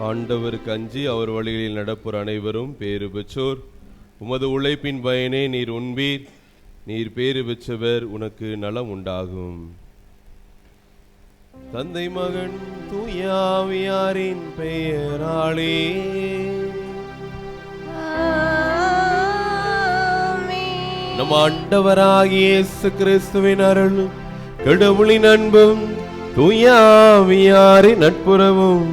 ஆண்டவருக்கு அஞ்சி அவர் வழிகளில் நடப்போர் அனைவரும் பேறு பெற்றோர். உமது உழைப்பின் பயனே நீர் உண்பீர். நீர் பேறு பெற்றவர், உனக்கு நலம் உண்டாகும். தந்தை மகன் தூயாவியாரின் பெயராலே நம் ஆண்டவராகிய இயேசு கிறிஸ்துவின் அருளும் கடவுளின் அன்பும் தூயாவியாரின் நட்புறவும்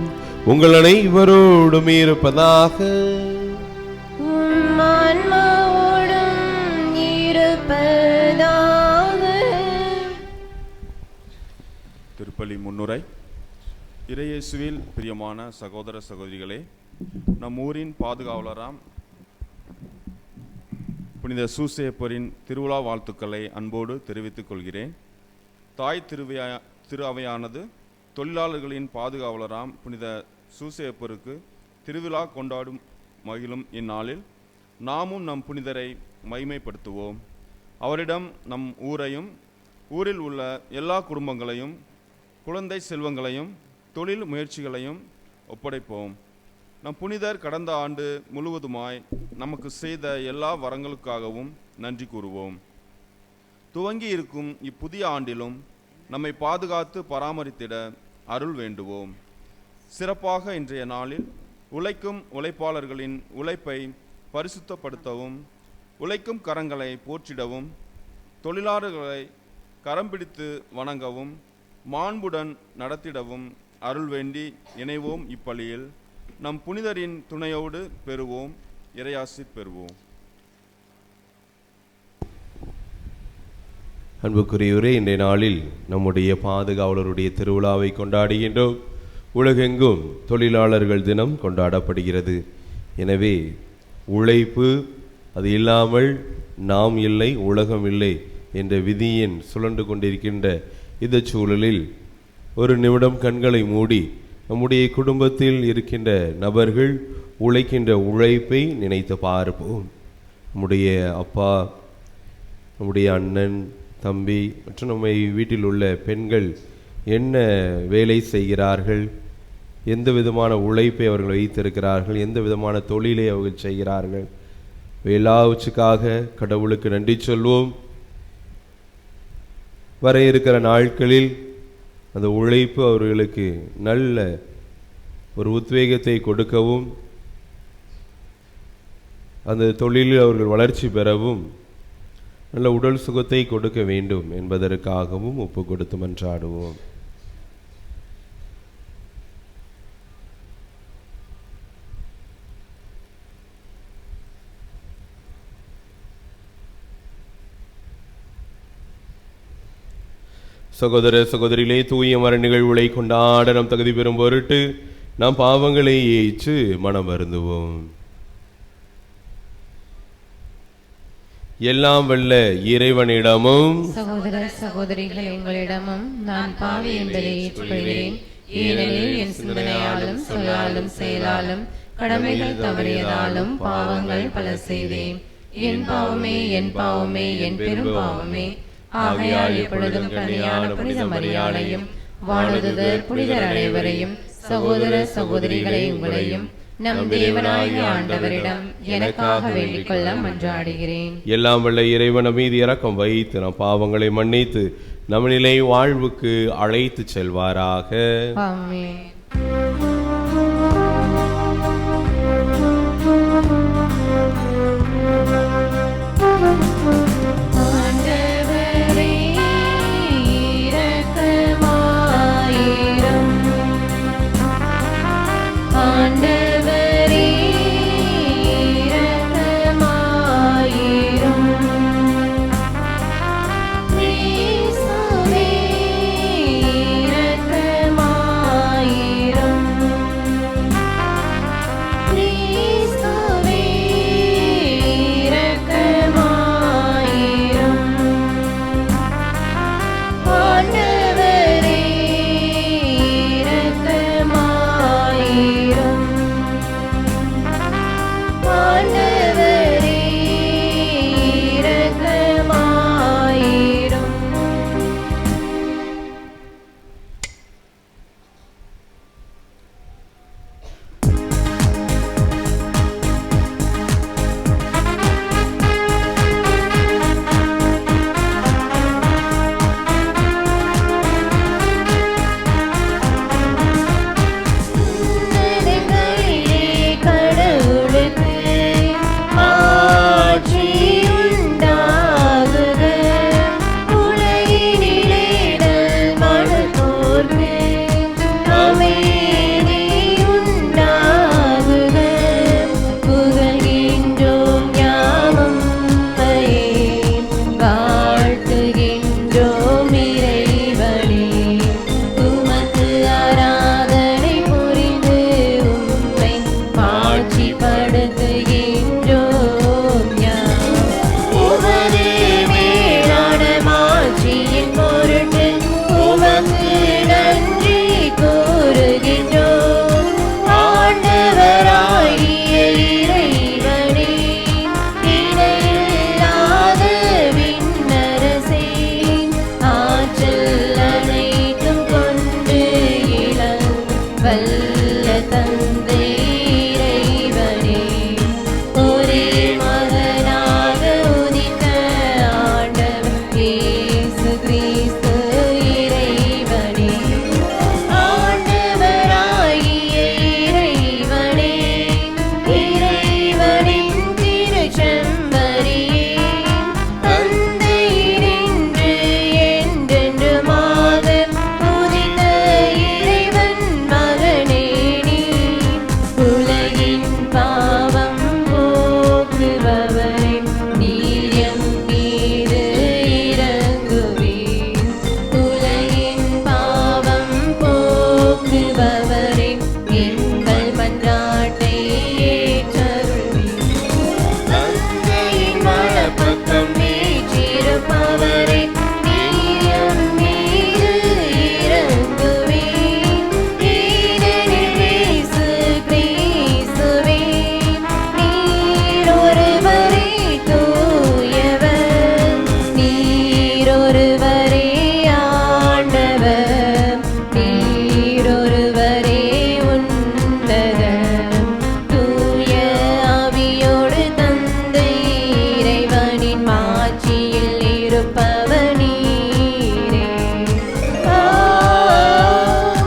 உங்கள் அனைவரோடும் இருப்பதாக. திருப்பலி முன்னுரை. இறையேசுவில் பிரியமான சகோதர சகோதரிகளே, நம் ஊரின் பாதுகாவலராம் புனித சூசேப்பரின் திருவிழா வாழ்த்துக்களை அன்போடு தெரிவித்துக் கொள்கிறேன். தாய் திரு அவையானது தொழிலாளர்களின் பாதுகாவலராம் புனித சூசேப்பருக்கு திருவிழா கொண்டாடும் மகிழும் இந்நாளில் நாமும் நம் புனிதரை மகிமைப்படுத்துவோம். அவரிடம் நம் ஊரையும் ஊரில் உள்ள எல்லா குடும்பங்களையும் குழந்தை செல்வங்களையும் தொழில் முயற்சிகளையும் ஒப்படைப்போம். நம் புனிதர் கடந்த ஆண்டு முழுவதுமாய் நமக்கு செய்த எல்லா வரங்களுக்காகவும் நன்றி கூறுவோம். துவங்கி இருக்கும் இப்புதிய ஆண்டிலும் நம்மை பாதுகாத்து பராமரித்திட அருள் வேண்டுவோம். சிறப்பாக இன்றைய நாளில் உழைக்கும் உழைப்பாளர்களின் உழைப்பை பரிசுத்தப்படுத்தவும், உழைக்கும் கரங்களை போற்றிடவும், தொழிலாளர்களை கரம் பிடித்து வணங்கவும், மாண்புடன் நடத்திடவும் அருள் வேண்டி இணைவோம். இப்பலியில் நம் புனிதரின் துணையோடு பெறுவோம், இறையாசி பெறுவோம். அன்புக்குரியோரே, இன்றைய நாளில் நம்முடைய பாதுகாவலருடைய திருவிழாவை கொண்டாடுகின்றோம். உலகெங்கும் தொழிலாளர்கள் தினம் கொண்டாடப்படுகிறது. எனவே உழைப்பு அது இல்லாமல் நாம் இல்லை, உலகம் இல்லை என்ற விதியின் சுழன்று கொண்டிருக்கின்ற இந்த சூழலில் ஒரு நிமிடம் கண்களை மூடி நம்முடைய குடும்பத்தில் இருக்கின்ற நபர்கள் உழைக்கின்ற உழைப்பை நினைத்து பார்ப்போம். நம்முடைய அப்பா, நம்முடைய அண்ணன், தம்பி மற்றும் நம்மை வீட்டில் உள்ள பெண்கள் என்ன வேலை செய்கிறார்கள், எந்த விதமான உழைப்பை அவர்கள் வைத்திருக்கிறார்கள், எந்த விதமான தொழிலை அவர்கள் செய்கிறார்கள். எல்லாவற்றுக்காக கடவுளுக்கு நன்றி சொல்வோம். வர இருக்கிற நாட்களில் அந்த உழைப்பு அவர்களுக்கு நல்ல ஒரு உத்வேகத்தை கொடுக்கவும், அந்த தொழிலில் அவர்கள் வளர்ச்சி பெறவும், நல்ல உடல் சுகத்தை கொடுக்க வேண்டும் என்பதற்காகவும் ஒப்பு கொடுத்து மன்றாடுவோம். சகோதர சகோதரிகளே, தூய மர நிகழ்வுகளை கொண்டாட நாம் தகுதி பெறும் பொருட்டு நாம் பாவங்களை ஏற்று மனம் வருந்துவோம். எல்லாம் வல்ல இறைவனிடமும் சகோதர சகோதரிகள் உங்களிடமும் நான் பாவி என்பதை ஏற்றுக்கொள்கிறேன். ஏனெனில் என் சிந்தனையாலும் சொல்லாலும் செயலாலும் கடமைகள் தவறியதாலும் பாவங்கள் பல செய்தேன். என் பாவமே, என் பாவமே, என் பெரும் பாவமே. ஆகையால் எப்பொழுதும் கனியான புனித மரியாதையும் வானதுதர் புனிதர் அனைவரையும் சகோதர சகோதரிகளை உங்களையும் நம் தேவனாகிய ஆண்டவரிடம் எனக்காக வேண்டிக் கொள்ள மன்றாடுகிறேன். எல்லாம் வல்ல இறைவன் மீது இரக்கம் வைத்து நம் பாவங்களை மன்னித்து நம் நிலை வாழ்வுக்கு அழைத்து செல்வாராக. ஆமென். தந்தை இறைவனே, ஒரே மகனாக உதித்த ஆண்டவர் இயேசு கிறிஸ்து இறைவனே, ஆண்டவராகிய இறைவனே, இறைவனின் திருச்செம்மறியே, தந்தையினின்று என்றென்றுமாக உதித்த இறைவன் மகனே நீ, உலகின் பாவம் போக்குபவரே, நீர் எம் மீது இரங்குவீர். உலகின் பாவம் போக்குபவரே, எங்கள் மன்றாட்டை ஏற்றருள்வீர். தந்தையின் வலப்பக்கம் வீற்றிருப்பவரே, நீர் எம் மீது இரங்குவீர். ஏனெனில் இயேசு கிறிஸ்துவே, நீர் ஒருவரே தூயவர், நீர் ஒருவரே ஆண்டவர், நீர் ஒருவரே உன்னதர். தூய ஆவியோடு தந்தை இறைவனின் மாட்சியில் இருப்பவர் நீரே. ஆம்,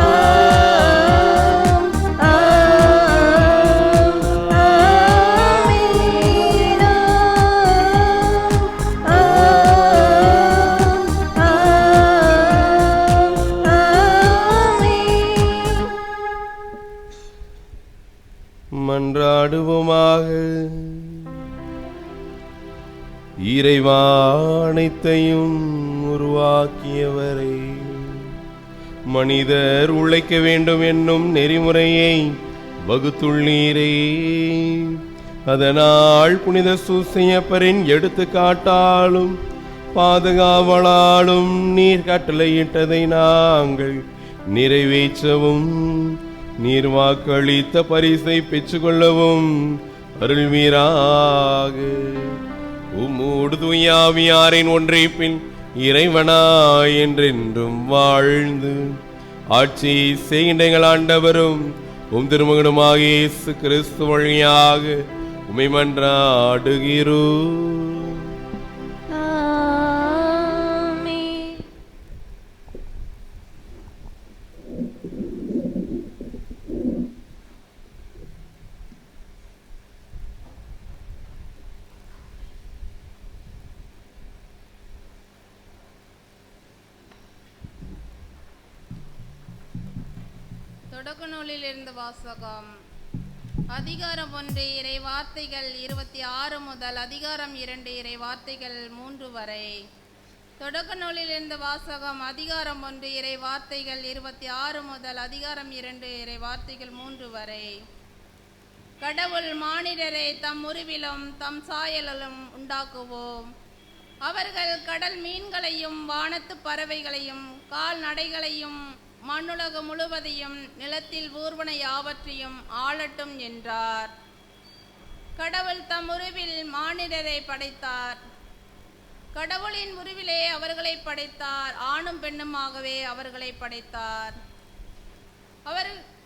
ஆம், ஆம், ஆமென். ஆமென். மன்றாடுவோமாக. இறைவா, அனைத்தையும் உருவாக்கியவரே, மனிதர் உழைக்க வேண்டும் என்னும் நெறிமுறையை வகுத்துள்ளீரே. அதனால் புனித சூசையப்பரின் எடுத்துக்காட்டாலும் பாதுகாவலாலும் நீர் கட்டளையிட்டதை நாங்கள் நிறைவேற்றவும், நீர் வாக்களித்த பரிசை பெற்றுக்கொள்ளவும் அருள்வீராக. உம்மோடு தூய ஆவியாரின் ஒன்றைப்பின் இறைவனாய் என்றென்றும் வாழ்ந்து ஆட்சி செய்கின்ற எங்கள் ஆண்டவரும் உம் திருமகனுமாக இயேசு கிறிஸ்து வழியாக உம்மை மன்றாடுகிறோம். ஆமென். தொடக்க நூலிலிருந்து வாசகம். அதிகாரம் 1 இறை வார்த்தைகள் 26 முதல் அதிகாரம் 2 இறை வார்த்தைகள் 3 வரை. தொடக்க நூலிலிருந்து வாசகம். அதிகாரம் 1 இறை வார்த்தைகள் 26 முதல் அதிகாரம் 2 இறை வார்த்தைகள் 3 வரை. கடவுள் மானிடரை தம் உருவிலும் தம் சாயலிலும் உண்டாக்குவோம். அவர்கள் கடல் மீன்களையும் வானத்து பறவைகளையும் கால்நடைகளையும் மண்ணுலகம் முழுவதையும் நிலத்தில் ஊர்வன யாவற்றையும் ஆளட்டும் என்றார். கடவுள் தம் உருவில் மானிடரை படைத்தார். கடவுளின் உருவிலே அவர்களை படைத்தார். ஆணும் பெண்ணுமாகவே அவர்களை படைத்தார்.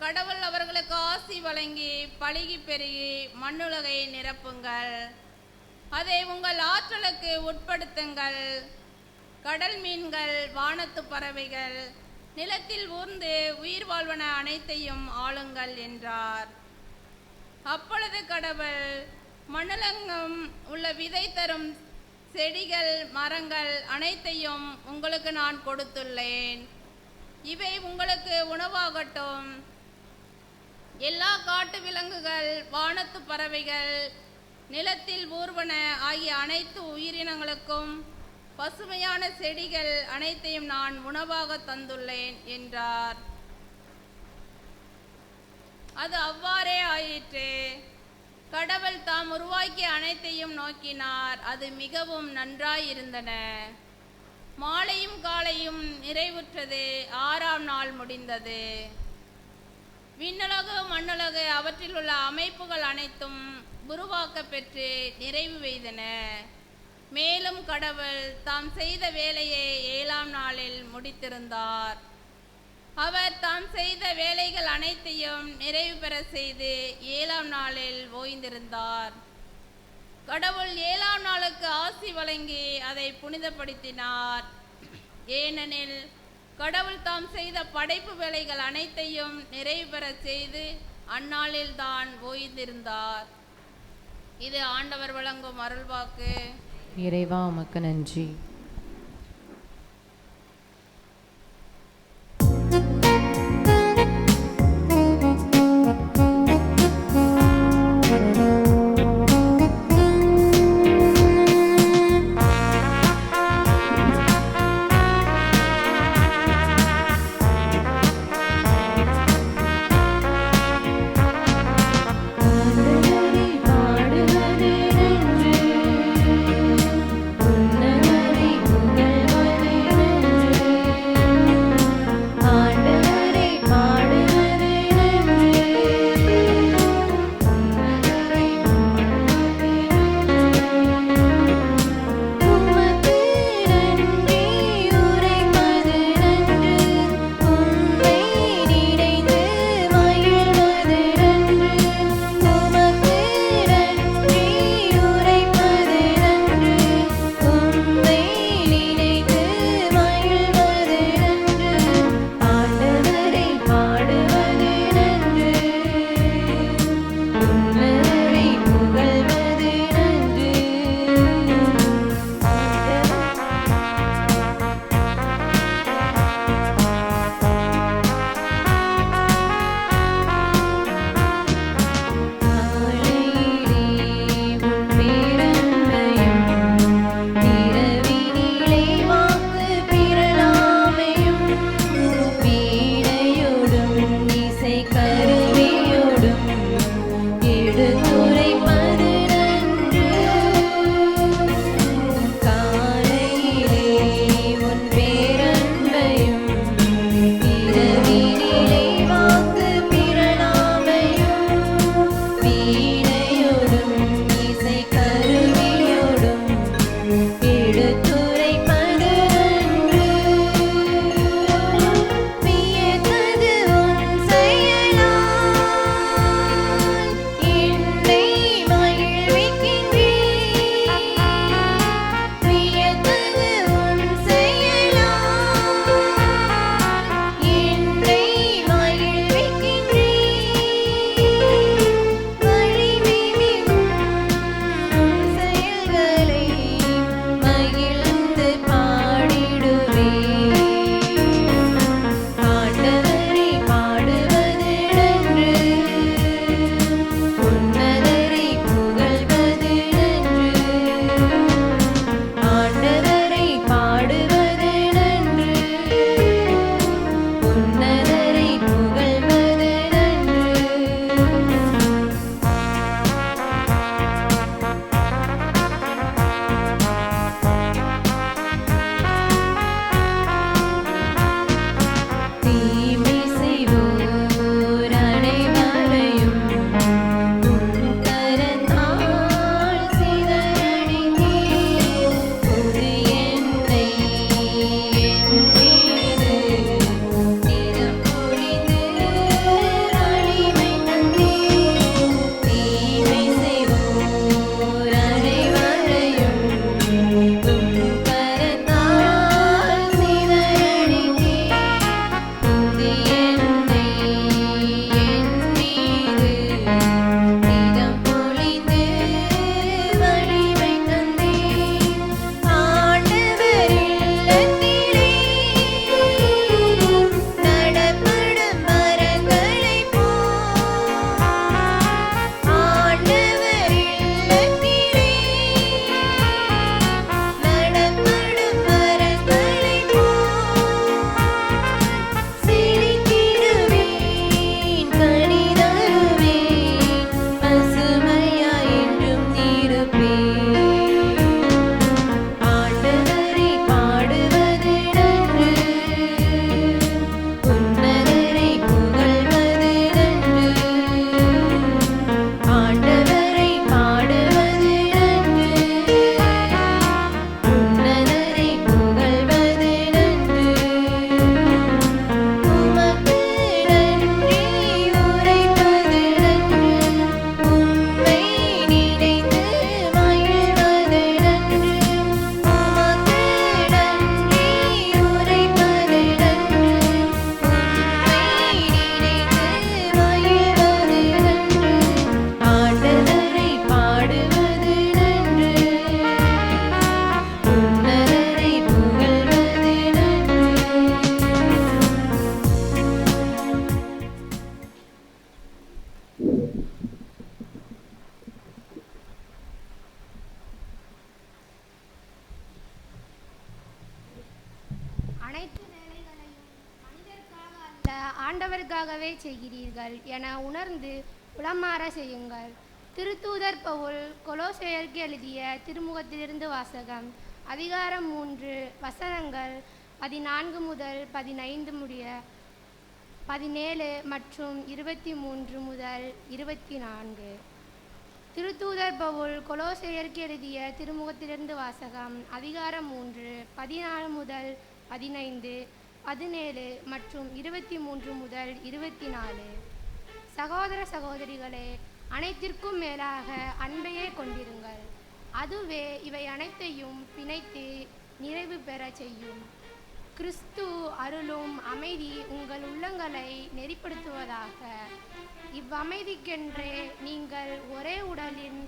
கடவுள் அவர்களுக்கு ஆசி வழங்கி பலுகி பெருகி மண்ணுலகை நிரப்புங்கள், அதை உங்கள் ஆற்றலுக்கு உட்படுத்துங்கள். கடல் மீன்கள் வானத்து பறவைகள் நிலத்தில் ஊர்ந்து உயிர் வாழ்வன அனைத்தையும் ஆளுங்கள் என்றார். அப்பொழுது கடவுள் மண்ணுலகம் உள்ள விதை தரும் செடிகள் மரங்கள் அனைத்தையும் உங்களுக்கு நான் கொடுத்துள்ளேன். இவை உங்களுக்கு உணவாகட்டும். எல்லா காட்டு விலங்குகள் வானத்து பறவைகள் நிலத்தில் ஊர்வன ஆகிய அனைத்து உயிரினங்களுக்கும் பசுமையான செடிகள் அனைத்தையும் நான் உணவாக தந்துள்ளேன் என்றார். அது அவ்வாறே ஆயிற்று. கடவுள் தாம் உருவாக்கிய அனைத்தையும் நோக்கினார். அது மிகவும் நன்றாயிருந்தன. மாலையும் காலையும் நிறைவுற்றது. 6ஆம் நாள் முடிந்தது. விண்ணுலகு மண்ணுலகு அவற்றில் உள்ள அமைப்புகள் அனைத்தும் உருவாக்க பெற்று நிறைவு பெய்தன. மேலும் கடவுள் தாம் செய்த வேலையை 7ஆம் நாளில் முடித்திருந்தார். அவர் தாம் செய்த வேலைகள் அனைத்தையும் நிறைவு பெற செய்து 7ஆம் நாளில் ஓய்ந்திருந்தார். கடவுள் 7ஆம் நாளுக்கு ஆசி வழங்கி அதை புனிதப்படுத்தினார். ஏனெனில் கடவுள் தாம் செய்த படைப்பு வேலைகள் அனைத்தையும் நிறைவு பெற செய்து அந்நாளில் தான் ஓய்ந்திருந்தார். இது ஆண்டவர் வழங்கும் அருள்வாக்கு. இறைவா உமக்கு நன்றி. உன்னதரை ஆண்டவருக்காகவே செய்கிறீர்கள் என உணர்ந்து உளமாற செய்யுங்கள். திருத்தூதர் பவுல் கொலோசையருக்கு எழுதிய திருமுகத்திலிருந்து வாசகம். அதிகாரம் 3 வசனங்கள் 14 முதல் 15 முடிய 17 மற்றும் 23 முதல் 24. திருத்தூதர் பவுல் கொலோசையருக்கு எழுதிய திருமுகத்திலிருந்து வாசகம். அதிகாரம் 3 14 முதல் 15, 17 மற்றும் 23 முதல் 24. சகோதர சகோதரிகளே, அனைத்திற்கும் மேலாக அன்பையே கொண்டிருங்கள். அதுவே இவை அனைத்தையும் பிணைத்து நிறைவு பெற செய்யும். கிறிஸ்து அருளும் அமைதி உங்கள் உள்ளங்களை நெறிப்படுத்துவதாக. இவ்வமைதிக்கென்றே நீங்கள் ஒரே உடலின்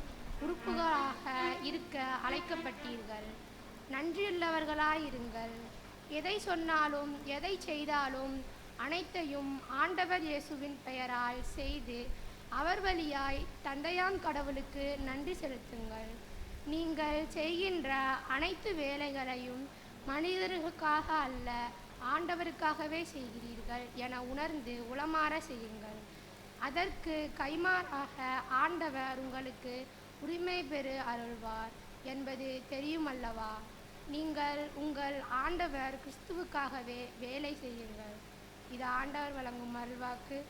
உறுப்புகளாக இருக்க அழைக்கப்பட்டீர்கள். நன்றியுள்ளவர்களாயிருங்கள். எதை சொன்னாலும் எதை செய்தாலும் அனைத்தையும் ஆண்டவர் இயேசுவின் பெயரால் செய்து அவர் வழியாய் தந்தையாம் கடவுளுக்கு நன்றி செலுத்துங்கள். நீங்கள் செய்கின்ற அனைத்து வேலைகளையும் மனிதர்களுக்காக அல்ல, ஆண்டவருக்காகவே செய்கிறீர்கள் என உணர்ந்து உளமாற செய்யுங்கள். அதற்கு கைமாறாக ஆண்டவர் உங்களுக்கு உரிமை பெறு அருள்வார் என்பது தெரியுமல்லவா? நீங்கள் உங்கள் ஆண்டவர் கிறிஸ்துவுக்காகவே வேலை செய்யுங்கள். இது ஆண்டவர் வழங்கும் அருள்வாக்கு.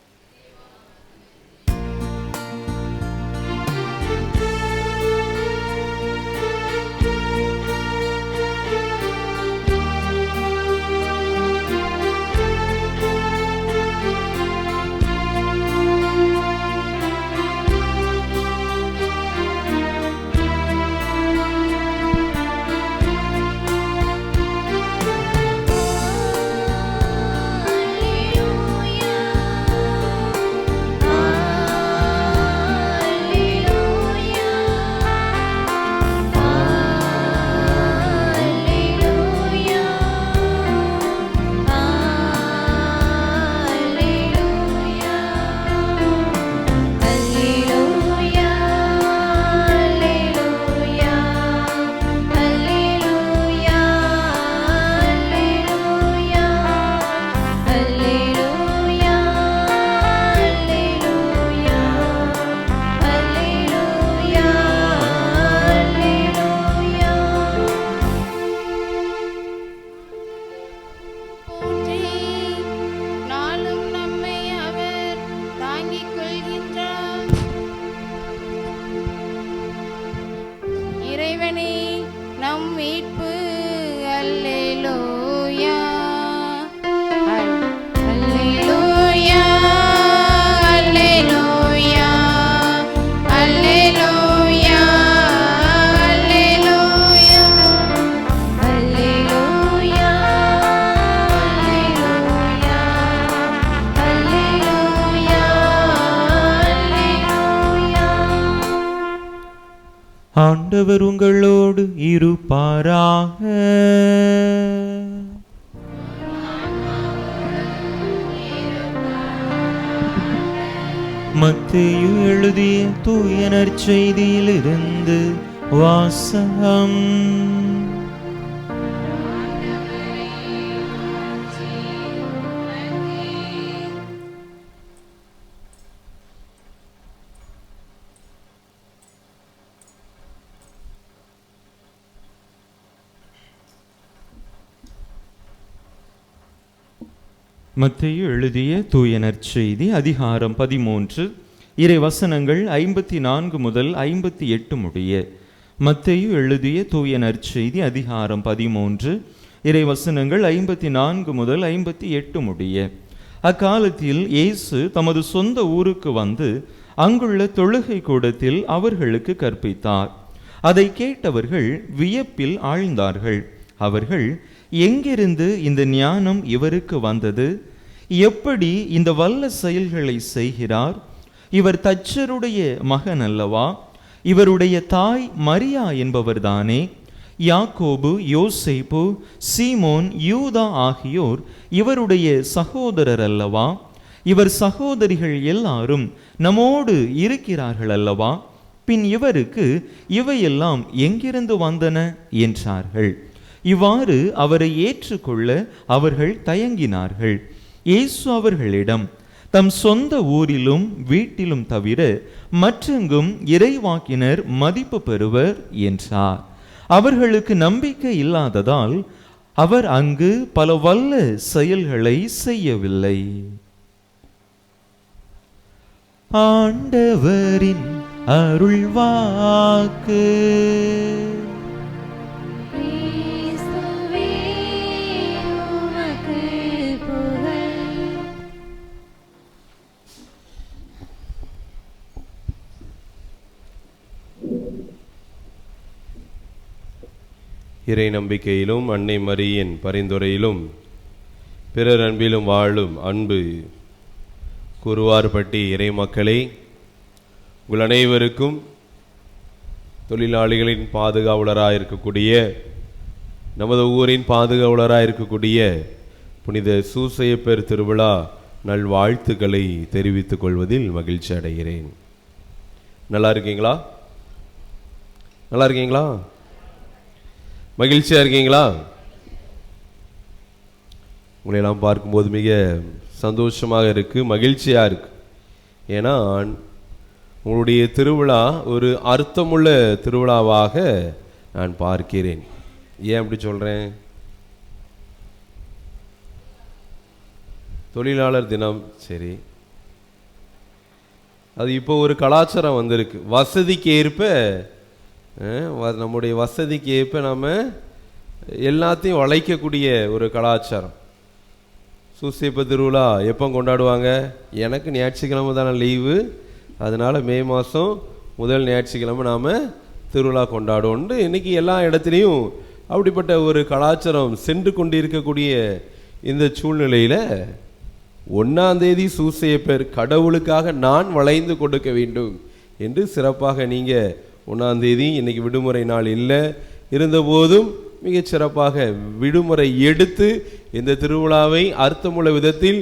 ஆண்டவர் உங்களோடு இருப்பாராக. மத்தேயு எழுதிய தூய நற்செய்தியிலிருந்து வாசகம். மத்தேயு எழுதிய தூய நற்செய்தி அதிகாரம் 13 இறை வசனங்கள் 54 முதல் 58 முடிய. மத்தேயு எழுதிய தூய நற்செய்தி அதிகாரம் 13 இறை வசனங்கள் 54 முதல் 58 முடிய. அக்காலத்தில் இயேசு தமது சொந்த ஊருக்கு வந்து அங்குள்ள தொழுகை கூடத்தில் அவர்களுக்கு கற்பித்தார். அதை கேட்டவர்கள் வியப்பில் ஆழ்ந்தார்கள். அவர்கள், எங்கிருந்து இந்த ஞானம் இவருக்கு வந்தது? எப்படி இந்த வல்ல செயல்களை செய்கிறார்? இவர் தச்சருடைய மகன் அல்லவா? இவருடைய தாய் மரியா என்பவர்தானே? யாக்கோபு, யோசேப்பு, சீமோன், யூதா ஆகியோர் இவருடைய சகோதரர் அல்லவா? இவர் சகோதரிகள் எல்லாரும் நம்மோடு இருக்கிறார்கள் அல்லவா? பின் இவருக்கு இவையெல்லாம் எங்கிருந்து வந்தன என்றார்கள். இவ்வாறு அவரை ஏற்றுக்கொள்ள அவர்கள் தயங்கினார்கள். இயேசு அவர்களிடம், தம் சொந்த ஊரிலும் வீட்டிலும் தவிர மற்றெங்கும் இறைவாக்கினர் மதிப்பு பெறுவர் என்றார். அவர்களுக்கு நம்பிக்கை இல்லாததால் அவர் அங்கு பல வல்ல செயல்களை செய்யவில்லை. ஆண்டவரின் அருள்வாக்கு. இறை நம்பிக்கையிலும் அன்னை மரியின் பரிந்துரையிலும் பிறர் அன்பிலும் வாழும் அன்பு குருவார்பட்டி இறை மக்களே, உங்கள் அனைவருக்கும் தொழிலாளிகளின் பாதுகாவலராக இருக்கக்கூடிய, நமது ஊரின் பாதுகாவலராக இருக்கக்கூடிய புனித சூசையப்பர் திருவிழா நல்வாழ்த்துக்களை தெரிவித்துக் கொள்வதில் மகிழ்ச்சி அடைகிறேன். நல்லா இருக்கீங்களா? நல்லா இருக்கீங்களா? மகிழ்ச்சியாக இருக்கீங்களா? உங்களையெல்லாம் பார்க்கும்போது மிக சந்தோஷமாக இருக்குது, மகிழ்ச்சியாக இருக்குது. ஏன்னா உங்களுடைய திருவிழா ஒரு அர்த்தமுள்ள திருவிழாவாக நான் பார்க்கிறேன். ஏன் அப்படி சொல்கிறேன்? தொழிலாளர் தினம், சரி, அது இப்போ ஒரு கலாச்சாரம் வந்திருக்கு. வசதிக்கு ஏற்ப, நம்முடைய வசதிக்கு ஏற்ப நம்ம எல்லாத்தையும் வளைக்கக்கூடிய ஒரு கலாச்சாரம். சூசையப்பர் திருவிழா எப்போ கொண்டாடுவாங்க? எனக்கு ஞாயிற்றுக்கிழமை தானே லீவு, அதனால் மே மாதம் முதல் ஞாயிற்றுக்கிழமை நாம் திருவிழா கொண்டாடுவோம்னு இன்றைக்கி எல்லா இடத்துலையும் அப்படிப்பட்ட ஒரு கலாச்சாரம் சென்று கொண்டு இருக்கக்கூடிய இந்த சூழ்நிலையில் 1ஆம் தேதி சூசையப்பர் கடவுளுக்காக நான் வளைந்து கொடுக்க வேண்டும் என்று சிறப்பாக நீங்கள் 1ஆம் தேதி இன்னைக்கு விடுமுறை நாள் இல்லை, இருந்தபோதும் மிகச் சிறப்பாக விடுமுறை எடுத்து இந்த திருவிழாவை அர்த்தமுள்ள விதத்தில்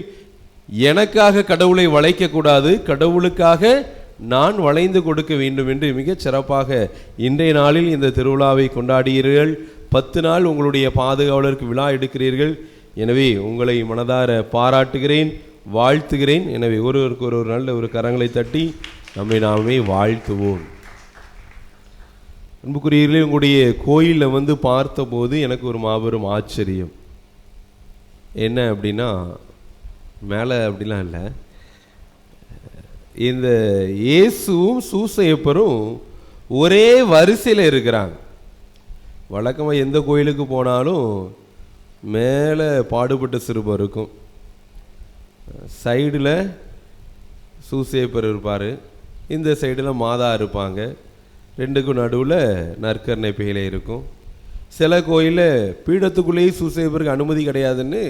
எனக்காக கடவுளை வளைக்கக்கூடாது, கடவுளுக்காக நான் வளைந்து கொடுக்க வேண்டும் என்று மிகச் சிறப்பாக இன்றைய நாளில் இந்த திருவிழாவை கொண்டாடுகிறீர்கள். 10 நாள் உங்களுடைய பாதுகாவலருக்கு விழா எடுக்கிறீர்கள். எனவே உங்களை மனதார பாராட்டுகிறேன், வாழ்த்துகிறேன். எனவே ஒருவருக்கு ஒரு நல்ல ஒரு கரங்களை தட்டி நம்மை நாமே வாழ்த்துவோம். அன்புக்குரியவர்களே, உங்களுடைய கோயிலில் பார்த்தபோது எனக்கு ஒரு மாபெரும் ஆச்சரியம். என்ன அப்படின்னா, மேலே அப்படிலாம் இல்லை, இந்த இயேசுவும் சூசையப்பரும் ஒரே வரிசையில் இருக்கிறாங்க. வழக்கமாக எந்த கோயிலுக்கு போனாலும் மேலே பாடுபட்ட சிறுவர் இருக்கும், சைடில் சூசையப்பர் இருப்பார், இந்த சைடில் மாதா இருப்பாங்க, ரெண்டுக்கும் நடுவில் நற்கருணை பேழை இருக்கும். சில கோயிலில் பீடத்துக்குள்ளேயே சூசையப்பருக்கு அனுமதி கிடையாதுன்னு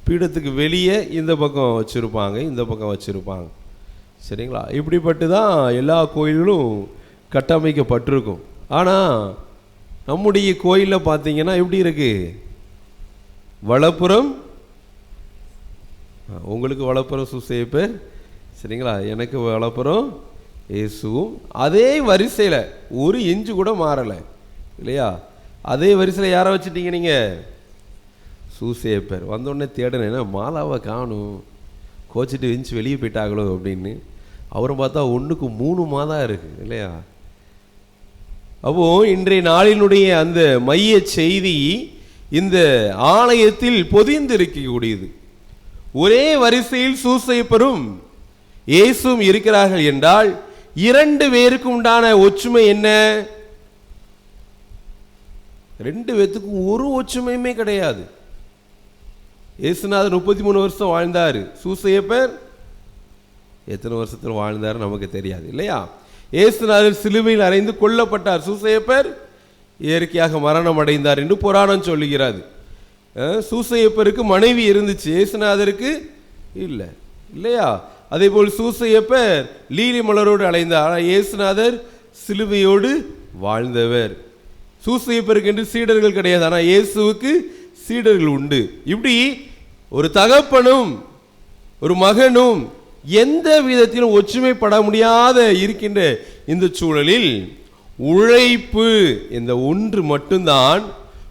பீடத்துக்கு வெளியே இந்த பக்கம் வச்சுருப்பாங்க, இந்த பக்கம் வச்சுருப்பாங்க. சரிங்களா? இப்படிப்பட்டு தான் எல்லா கோயில்களும் கட்டமைக்கப்பட்டிருக்கும். ஆனால் நம்முடைய கோயிலில் பார்த்தீங்கன்னா எப்படி இருக்குது? வலப்புறம், உங்களுக்கு வலப்புறம் சூசையப்பர், சரிங்களா, எனக்கு வலப்புறம் இயேசுவும். அதே வரிசையில் ஒரு இன்ச்சு கூட மாறலை இல்லையா? அதே வரிசையில் யாரை வச்சுட்டீங்க நீங்கள்? சூசையப்பர். வந்தோடனே தேடினேன்னா மாலாவை காணும், கோச்சிட்டு இன்ச்சு வெளியே போயிட்டாங்களோ அப்படின்னு. அவரை பார்த்தா 1க்கு 3 மாதா இருக்குது இல்லையா? அப்போது இன்றைய நாளினுடைய அந்த மைய செய்தி இந்த ஆலயத்தில் பொதிந்து இருக்கக்கூடியது. ஒரே வரிசையில் சூசையப்பரும் இயேசுவும் இருக்கிறார்கள் என்றால் 2 பேருக்கு உண்டான ஒற்றுமை என்ன? 2 பேத்துக்கும் ஒரு ஒற்றுமையுமே கிடையாது. இயேசுநாதர் 33 வருஷம் வாழ்ந்தார், சூசையப்பர் எத்தனை வருஷத்தில் வாழ்ந்தார் நமக்கு தெரியாது இல்லையா? இயேசுநாதர் சிலுவையில் அறைந்து கொல்லப்பட்டார், சூசையப்பர் இயற்கையாக மரணம் அடைந்தார் என்று புராணம் சொல்லுகிறது. சூசையப்பருக்கு மனைவி இருந்துச்சு, இயேசுநாதருக்கு இல்லை இல்லையா? அதே போல் சூசையப்பர் லீலி மலரோடு அலைந்தார், ஆனால் இயேசுநாதர் சிலுவையோடு வாழ்ந்தவர். சூசையப்பருக்கு என்று சீடர்கள் கிடையாது, ஆனால் இயேசுவுக்கு சீடர்கள் உண்டு. இப்படி ஒரு தகப்பனும் ஒரு மகனும் எந்த விதத்திலும் ஒற்றுமைப்பட முடியாத இருக்கின்ற இந்த சூழலில் உழைப்பு இந்த ஒன்று மட்டும்தான்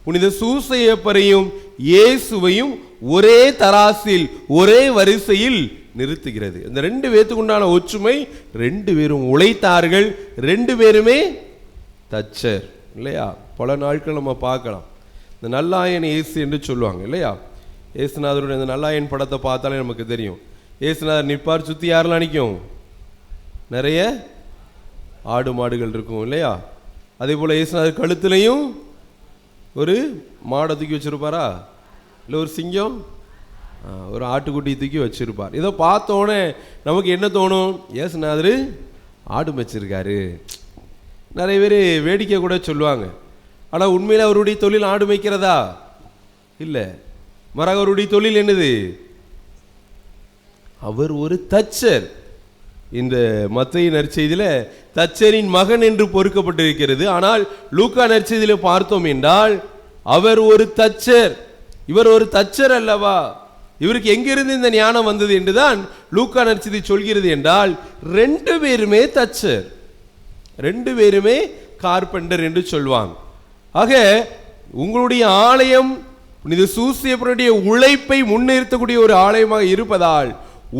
புனித சூசையப்பரையும் இயேசுவையும் ஒரே தராசில் ஒரே வரிசையில் நிறுத்துகிறது. இந்த 2 பேத்துக்கு உண்டான ஒற்றுமை, 2 பேரும் உழைத்தார்கள், 2 பேருமே தச்சர் இல்லையா? பல நாட்கள் நம்ம பார்க்கலாம். இந்த நல்லாயன் இயேசு என்று சொல்லுவாங்க இல்லையா? இயேசுநாதருடைய இந்த நல்லாயன் படத்தை பார்த்தாலே நமக்கு தெரியும். இயேசுநாதர் நிற்பார், சுற்றி யாரெல்லாம் நிற்கும்? நிறைய ஆடு மாடுகள் இருக்கும் இல்லையா? அதே போல் இயேசுநாதர் கழுத்துலையும் ஒரு மாடை தூக்கி வச்சிருப்பாரா, இல்லை ஒரு சிங்கம், ஒரு ஆட்டுக்குட்டி தூக்கி வச்சிருப்பார். இதை பார்த்தோன்னே நமக்கு என்ன தோணும்? இயேசுநாதர் ஆடு மேய்ச்சிருக்காரு. நிறைய பேர் வேடிக்கை கூட சொல்லுவாங்க. ஆனால் உண்மையில் அவருடைய தொழில் ஆடு மேய்க்கிறதா? இல்லை. மறாக அவருடைய தொழில் என்னது? அவர் ஒரு தச்சர். இந்த மத்தேயு நற்செய்தியில தச்சரின் மகன் என்று பொறுக்கப்பட்டிருக்கிறது. ஆனால் லூக்கா நற்செய்தியில பார்த்தோம் என்றால் அவர் ஒரு தச்சர். இவர் ஒரு தச்சர் அல்லவா? இவருக்கு எங்கிருந்து இந்த ஞானம் வந்தது என்றுதான் லூக்கா நற்செய்தி சொல்கிறது என்றால் 2 பேருமே தச்சர், 2 பேருமே கார்பெண்டர் என்று சொல்வாங்க. ஆக உங்களுடைய ஆலயம் புனித சூசேப்பருடைய உழைப்பை முன்னிறுத்தக்கூடிய ஒரு ஆலயமாக இருப்பதால்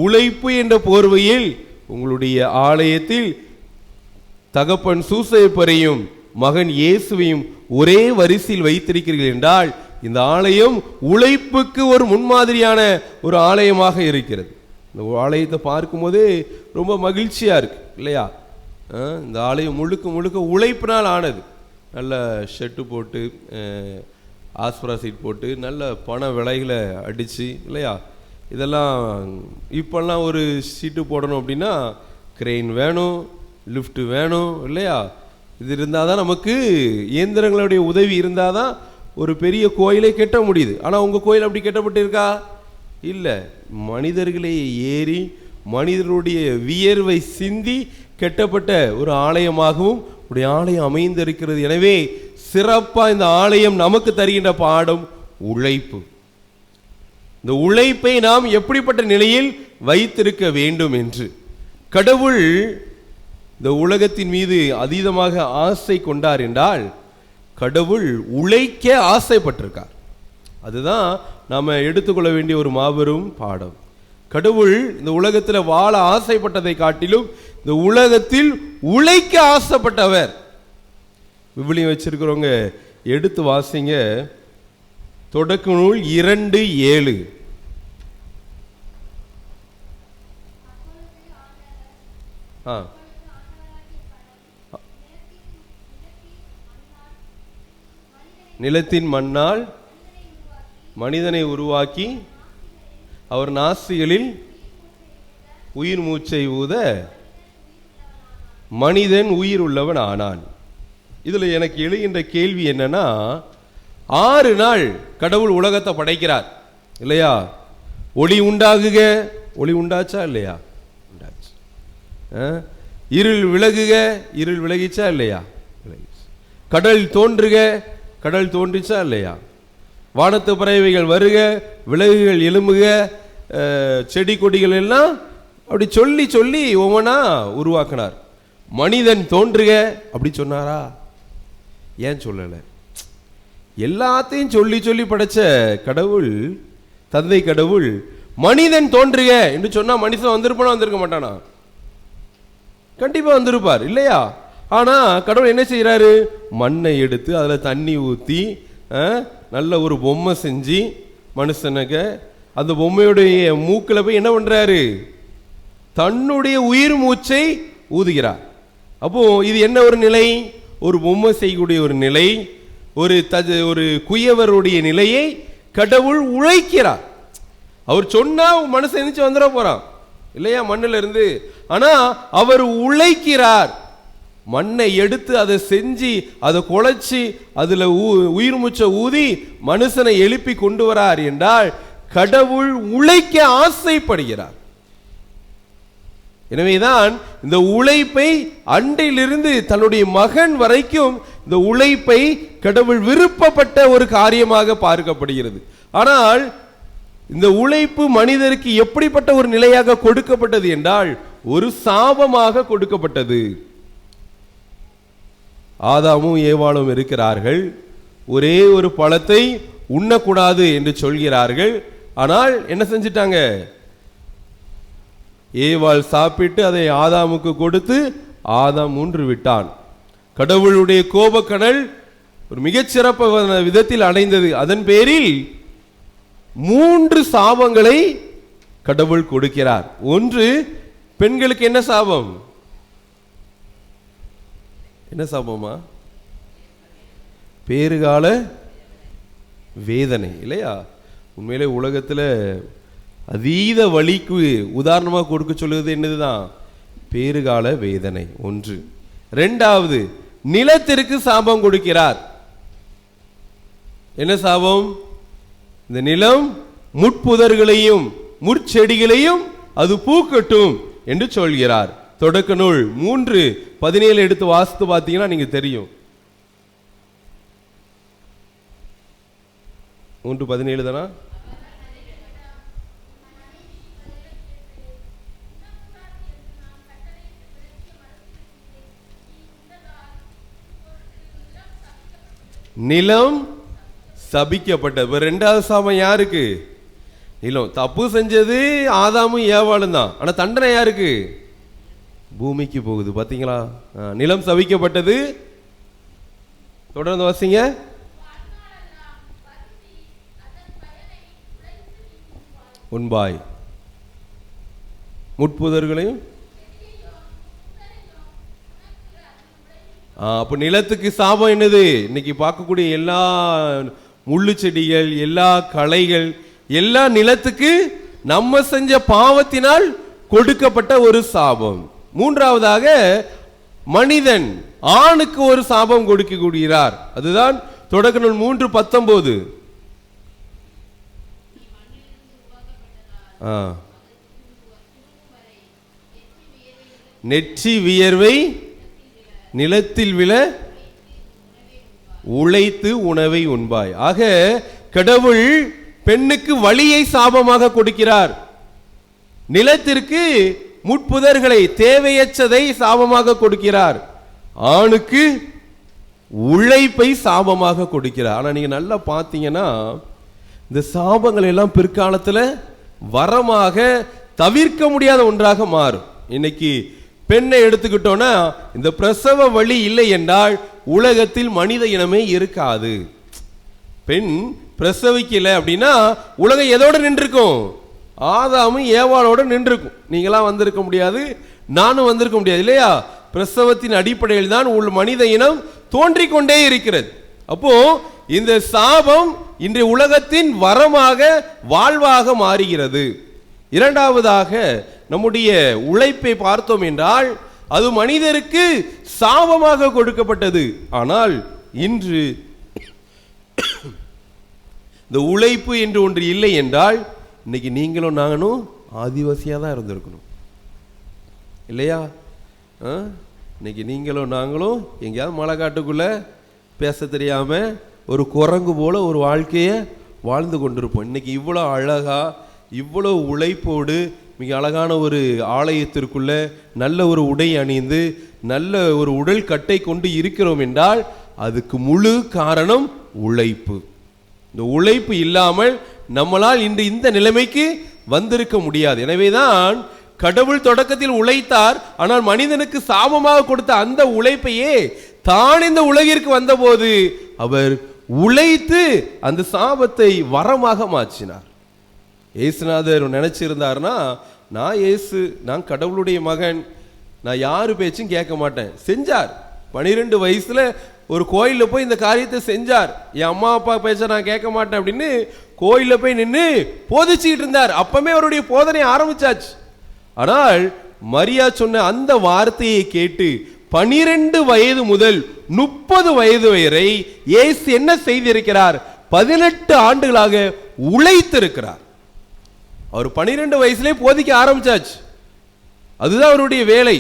உழைப்பு என்ற போர்வையில் உங்களுடைய ஆலயத்தில் தகப்பன் சூசேப்பரையும் மகன் இயேசுவையும் ஒரே வரிசையில் வைத்திருக்கிறீர்கள் என்றால் இந்த ஆலயம் உழைப்புக்கு ஒரு முன்மாதிரியான ஒரு ஆலயமாக இருக்கிறது. இந்த ஆலயத்தை பார்க்கும்போது ரொம்ப மகிழ்ச்சியா இருக்கு இல்லையா? இந்த ஆலயம் முழுக்க முழுக்க உழைப்பினால் ஆனது. நல்ல ஷெட்டு போட்டு, ஆஸ்பரா சீட் போட்டு, நல்ல பண விலைகளை அடித்து இல்லையா? இதெல்லாம் இப்போல்லாம் ஒரு சீட்டு போடணும் அப்படின்னா கிரெயின் வேணும், லிஃப்ட் வேணும் இல்லையா? இது இருந்தால் தான், நமக்கு இயந்திரங்களுடைய உதவி இருந்தால் தான் ஒரு பெரிய கோயிலை கட்ட முடியுது. ஆனால் உங்கள் கோயில் அப்படி கட்டப்பட்டு இருக்கா? இல்லை. மனிதர்களே ஏறி மனிதருடைய வியர்வை சிந்தி கட்டப்பட்ட ஒரு ஆலயமாகவும் உடைய ஆலயம் அமைந்திருக்கிறது. எனவே சிறப்பாக இந்த ஆலயம் நமக்கு தருகின்ற பாடம் உழைப்பு. இந்த உழைப்பை நாம் எப்படிப்பட்ட நிலையில் வைத்திருக்க வேண்டும் என்று. கடவுள் இந்த உலகத்தின் மீது அதீதமாக ஆசை கொண்டார் என்றால் கடவுள் உழைக்க ஆசைப்பட்டிருக்கார். அதுதான் நாம் எடுத்துக்கொள்ள வேண்டிய ஒரு மாபெரும் பாடம். கடவுள் இந்த உலகத்தில் வாழ ஆசைப்பட்டதை காட்டிலும் இந்த உலகத்தில் உழைக்க ஆசைப்பட்டவர். விவிலியம் வச்சிருக்கிறவங்க எடுத்து வாசிங்க. தொடக்க நூல் 2:7. நிலத்தின் மண்ணால் மனிதனை உருவாக்கி அவர் நாசிகளில் உயிர் மூச்சை ஊத மனிதன் உயிர் உள்ளவன் ஆனான். இதுல எனக்கு எழுகின்ற கேள்வி என்னன்னா, 6 நாள் கடவுள் உலகத்தை படைக்கிறார் இல்லையா? ஒளி உண்டாகுக, ஒளி உண்டாச்சா இல்லையா? உண்டாச்சு. இருள் விலகுக, இருள் விலகிச்சா இல்லையா? கடல் தோன்றுக, கடல் தோன்றிச்சா இல்லையா? வானத்து பறவைகள் வருக, விலகுகள் எழும்புக, செடி கொடிகள் எல்லாம் அப்படி சொல்லி சொல்லி ஒவ்வொன்றா உருவாக்கினார். மனிதன் தோன்றுக அப்படி சொன்னாரா? ஏன் சொல்லலை? எல்லாத்தையும் சொல்லி சொல்லி படைச்ச கடவுள், தந்தை கடவுள் மனிதன் தோன்றுக என்று சொன்னா மனுஷன் வந்திருப்பானா? வந்திருக்க மாட்டானா? கண்டிப்பா வந்திருப்பார் இல்லையா? ஆனா கடவுள் என்ன செய்யறாரு? மண்ணை எடுத்து அதுல தண்ணி ஊத்தி நல்ல ஒரு பொம்மை செஞ்சு மனுஷனுக்கு அந்த பொம்மையுடைய மூக்கில் போய் என்ன பண்றாரு? தன்னுடைய உயிர் மூச்சை ஊதுகிறார். அப்போ இது என்ன ஒரு நிலை? ஒரு பொம்மை செய்யக்கூடிய ஒரு நிலை, ஒரு குயவருடைய நிலையை கடவுள் உழைக்கிறார். அவர் சொன்னா மனுஷன் எந்திரிச்சு வந்துட போறான் இல்லையா மண்ணில இருந்து. ஆனா அவர் உழைக்கிறார். மண்ணை எடுத்து அதை செஞ்சு அதை குழைச்சி அதுல உயிர் மூச்சை ஊதி மனுஷனை எழுப்பி கொண்டு வரார் என்றால் கடவுள் உழைக்க ஆசைப்படுகிறார். எனவேதான் இந்த உழைப்பை அன்றிலிருந்து தன்னுடைய மகன் வரைக்கும் இந்த உழைப்பை கடவுள் விருப்பப்பட்ட ஒரு காரியமாக பார்க்கப்படுகிறது. ஆனால் இந்த உழைப்பு மனிதருக்கு எப்படிப்பட்ட ஒரு நிலையாக கொடுக்கப்பட்டது என்றால் ஒரு சாபமாக கொடுக்கப்பட்டது. ஆதாமும் ஏவாளும் இருக்கிறார்கள், ஒரே ஒரு பழத்தை உண்ணக்கூடாது என்று சொல்கிறார்கள். ஆனால் என்ன செஞ்சிட்டாங்க? ஏவாள் சாப்பிட்டு அதை ஆதாமுக்கு கொடுத்து ஆதாம் ஊன்று விட்டான். கடவுளுடைய கோபக்கனல் ஒரு மிகச்சிறப்பான விதத்தில் அடைந்தது. அதன் பேரில் 3 சாபங்களை கடவுள் கொடுக்கிறார். ஒன்று, பெண்களுக்கு என்ன சாபம்? என்ன சாபமா? பேறுகால வேதனை இல்லையா? உண்மையிலே உலகத்தில் அதீத வலிக்கு உதாரணமாக கொடுக்க சொல்லுவது என்னதுதான்? பேறுகால வேதனை ஒன்று. 2வது, நிலத்திற்கு சாபம் கொடுக்கிறார். என்ன சாபம்? இந்த நிலம் முட்புதர்களையும் முட்செடிகளையும் அது பூக்கட்டும் என்று சொல்கிறார். தொடக்க நூல் 3:17 எடுத்து வாசித்து பார்த்தீங்கன்னா நீங்க தெரியும். 3:17 தானா? நிலம் சபிக்கப்பட்டது. 2வது சாபம் யாருக்கு? நிலம். தப்பு செஞ்சது ஆதாமும் ஏவாளும் தான். ஆனா தண்டனை யாருக்கு? பூமிக்கு போகுது. பாத்தீங்களா? நிலம் சபிக்கப்பட்டது. தொடர்ந்து வாசிங்க. உண்பாய் முட்புதர்களையும். அப்ப நிலத்துக்கு சாபம் என்னது? இன்னைக்கு பார்க்கக்கூடிய எல்லா முள்ளு செடிகள், எல்லா களைகள், எல்லா நிலத்துக்கு நம்ம செஞ்ச பாவத்தினால் கொடுக்கப்பட்ட ஒரு சாபம். 3வதாக மனிதன் ஆணுக்கு ஒரு சாபம் கொடுக்கிறார். அதுதான் தொடக்க நூல் 3:19. நெற்றி வியர்வை நிலத்தில் விழ உழைத்து உணவை உண்பாய். ஆக கடவுள் பெண்ணுக்கு வலியை சாபமாக கொடுக்கிறார். நிலத்திற்கு முட்புதர்களை தேவையற்றதை சாபமாக கொடுக்கிறார். ஆணுக்கு உழைப்பை சாபமாக கொடுக்கிறார். ஆனா நீங்க நல்லா பார்த்தீங்கன்னா இந்த சாபங்கள் எல்லாம் பிற்காலத்தில் வரமாக தவிர்க்க முடியாத ஒன்றாக மாறும். இன்னைக்கு பெண்ணை எடுத்துக்கிட்டோம்னா இந்த பிரசவ வலி இல்லை என்றால் உலகத்தில் மனித இனமே இருக்காது. பெண் பிரசவிக்கல அப்படின்னா உலகம் எதோட நின்றுக்கும்? ஆதாமும் ஏவாளோட நின்றுக்கும். நீங்களாம் வந்திருக்க முடியாது, நானும் வந்திருக்க முடியாது இல்லையா? பிரசவத்தின் அடிப்படையில் தான் மனித இனம் தோன்றிக் கொண்டே இருக்கிறது. அப்போ இந்த சாபம் இன்றைய உலகத்தின் வரமாக வாழ்வாக மாறுகிறது. 2வதாக நம்முடைய உழைப்பை பார்த்தோம் என்றால் அது மனிதருக்கு சாபமாக கொடுக்கப்பட்டது. ஆனால் இன்று இந்த உழைப்பு என்று ஒன்று இல்லை என்றால் இன்னைக்கு நீங்களும் நானும் ஆதிவாசியாக தான் இருந்திருக்கணும் இல்லையா? இன்னைக்கு நீங்களும் நாங்களும் எங்கேயாவது மலை காட்டுக்குள்ள பேச தெரியாம ஒரு குரங்கு போல ஒரு வாழ்க்கையை வாழ்ந்து கொண்டிருப்போம். இன்னைக்கு இவ்வளோ அழகா இவ்வளோ உழைப்போடு மிக அழகான ஒரு ஆலயத்திற்குள்ள நல்ல ஒரு உடை அணிந்து நல்ல ஒரு உடல் கட்டை கொண்டு இருக்கிறோம் என்றால் அதுக்கு முழு காரணம் உழைப்பு. இந்த உழைப்பு இல்லாமல் நம்மளால் இன்று இந்த நிலைமைக்கு வந்திருக்க முடியாது. எனவேதான் கடவுள் தொடக்கத்தில் உழைத்தார். ஆனால் மனிதனுக்கு சாபமாக கொடுத்த அந்த உழைப்பையே தான் இந்த உலகிற்கு வந்தபோது அவர் உழைத்து அந்த சாபத்தை வரமாக மாற்றினார். இயேசுநாதர் நினைச்சிருந்தார்னா நான் கடவுளுடைய மகன், நான் யாரு பேச்சும் கேட்க மாட்டேன். செஞ்சார். 12 வயசுல ஒரு கோயிலில் போய் இந்த காரியத்தை செஞ்சார். என் அம்மா அப்பா பேச்ச நான் கேட்க மாட்டேன் அப்படின்னு கோயிலில் போய் நின்று போதிச்சுக்கிட்டு இருந்தார். அப்பமே அவருடைய போதனை ஆரம்பிச்சாச்சு. ஆனால் மரியா சொன்ன அந்த வார்த்தையை கேட்டு 12 வயது முதல் 30 வயது வரை இயேசு என்ன செய்திருக்கிறார்? 18 ஆண்டுகளாக உழைத்திருக்கிறார். அவர் 12 வயசுலே போதிக்க ஆரம்பிச்சாச்சு. அதுதான் அவருடைய வேலை.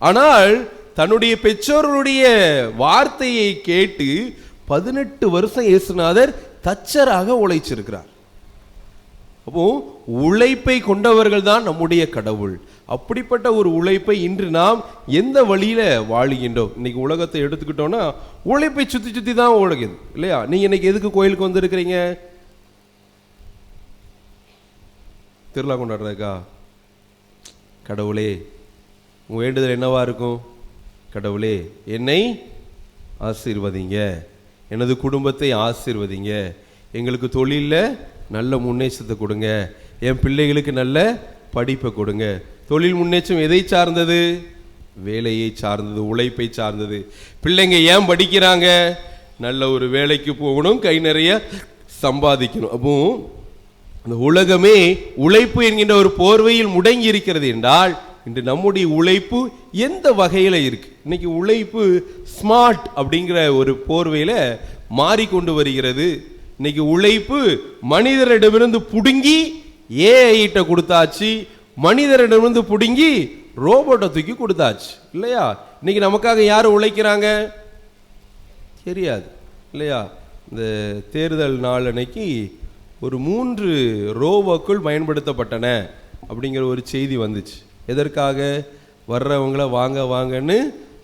ஆனால் தன்னுடைய பெற்றோருடைய வார்த்தையை கேட்டு 18 வருஷம் இயேசுநாதர் தச்சராக உழைச்சிருக்கிறார். அப்போ உழைப்பை கொண்டவர்கள் தான் நம்முடைய கடவுள். அப்படிப்பட்ட ஒரு உழைப்பை இன்று நாம் எந்த வழியில வாழுகின்றோம்? இன்னைக்கு உலகத்தை எடுத்துக்கிட்டோம்னா உழைப்பை சுத்தி சுத்தி தான் ஓடுகிறது இல்லையா? நீங்க இன்னைக்கு எதுக்கு கோயிலுக்கு வந்திருக்கிறீங்க? திருவிழா கொண்டாடுறதுக்கா? கடவுளே, உங்கள் வேண்டுதல் என்னவா இருக்கும்? கடவுளே, என்னை ஆசீர்வதிங்க, எனது குடும்பத்தை ஆசீர்வதிங்க, எங்களுக்கு தொழிலில் நல்ல முன்னேற்றத்தை கொடுங்க, என் பிள்ளைகளுக்கு நல்ல படிப்பை கொடுங்க. தொழில் முன்னேற்றம் எதை சார்ந்தது? வேலையை சார்ந்தது, உழைப்பை சார்ந்தது. பிள்ளைங்க ஏன் படிக்கிறாங்க? நல்ல ஒரு வேலைக்கு போகணும், கை நிறைய சம்பாதிக்கணும். அப்போ அந்த உலகமே உழைப்பு என்கின்ற ஒரு போர்வையில் முடங்கி இருக்கிறது என்றால், இன்று நம்முடைய உழைப்பு எந்த வகையில் இருக்கு? இன்னைக்கு உழைப்பு ஸ்மார்ட் அப்படிங்கிற ஒரு போர்வையில் மாறிக்கொண்டு வருகிறது. இன்னைக்கு உழைப்பு மனிதரிடமிருந்து புடுங்கி ஏஐட்ட கொடுத்தாச்சு, மனிதரிடமிருந்து புடுங்கி ரோபோட்டை தூக்கி கொடுத்தாச்சு இல்லையா? இன்னைக்கு நமக்காக யார் உழைக்கிறாங்க தெரியாது இல்லையா? இந்த தேர்தல் நாள் அன்னைக்கு ஒரு 3 ரோபோக்கள் பயன்படுத்தப்பட்டன அப்படிங்கிற ஒரு செய்தி வந்துச்சு. எதற்காக? வர்றவங்கள வாங்க வாங்கன்னு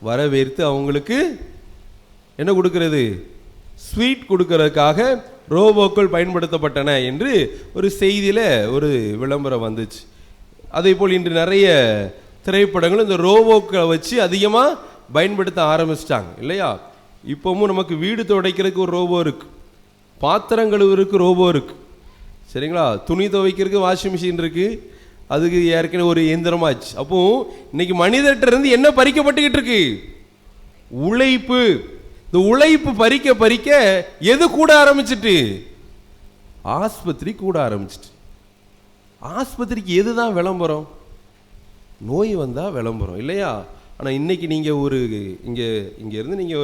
வரவேற்று அவங்களுக்கு என்ன கொடுக்கிறது? ஸ்வீட் கொடுக்கறதுக்காக ரோபோக்கள் பயன்படுத்தப்பட்டன என்று ஒரு செய்தியில் ஒரு விளம்பரம் வந்துச்சு. அதே போல் இன்று நிறைய திரைப்படங்கள் இந்த ரோபோக்களை வச்சு அதிகமாக பயன்படுத்த ஆரம்பிச்சிட்டாங்க இல்லையா? இப்போவும் நமக்கு வீடு துடைக்கிறதுக்கு ஒரு ரோபோ இருக்கு, பாத்திரம் கழுவுறதுக்கு ரோபோ இருக்கு, சரிங்களா? துணி துவைக்கிறதுக்கு வாஷிங் மிஷின் இருக்கு, அதுக்கு ஏற்கனவே ஒரு இயந்திரமாச்சு. அப்போ இன்னைக்கு மனிதர்கிட்ட இருந்து என்ன பறிக்கப்பட்டுக்கிட்டு இருக்கு? உழைப்பு. இந்த உழைப்பு பறிக்க பறிக்க எது கூட ஆரம்பிச்சிட்டு? ஆஸ்பத்திரி கூட ஆரம்பிச்சிட்டு. ஆஸ்பத்திரிக்கு எதுதான் விளம்பரம்? நோய் வந்தா விளம்பரம் இல்லையா? ஆனால் இன்னைக்கு நீங்க ஒரு இங்க இருந்து நீங்க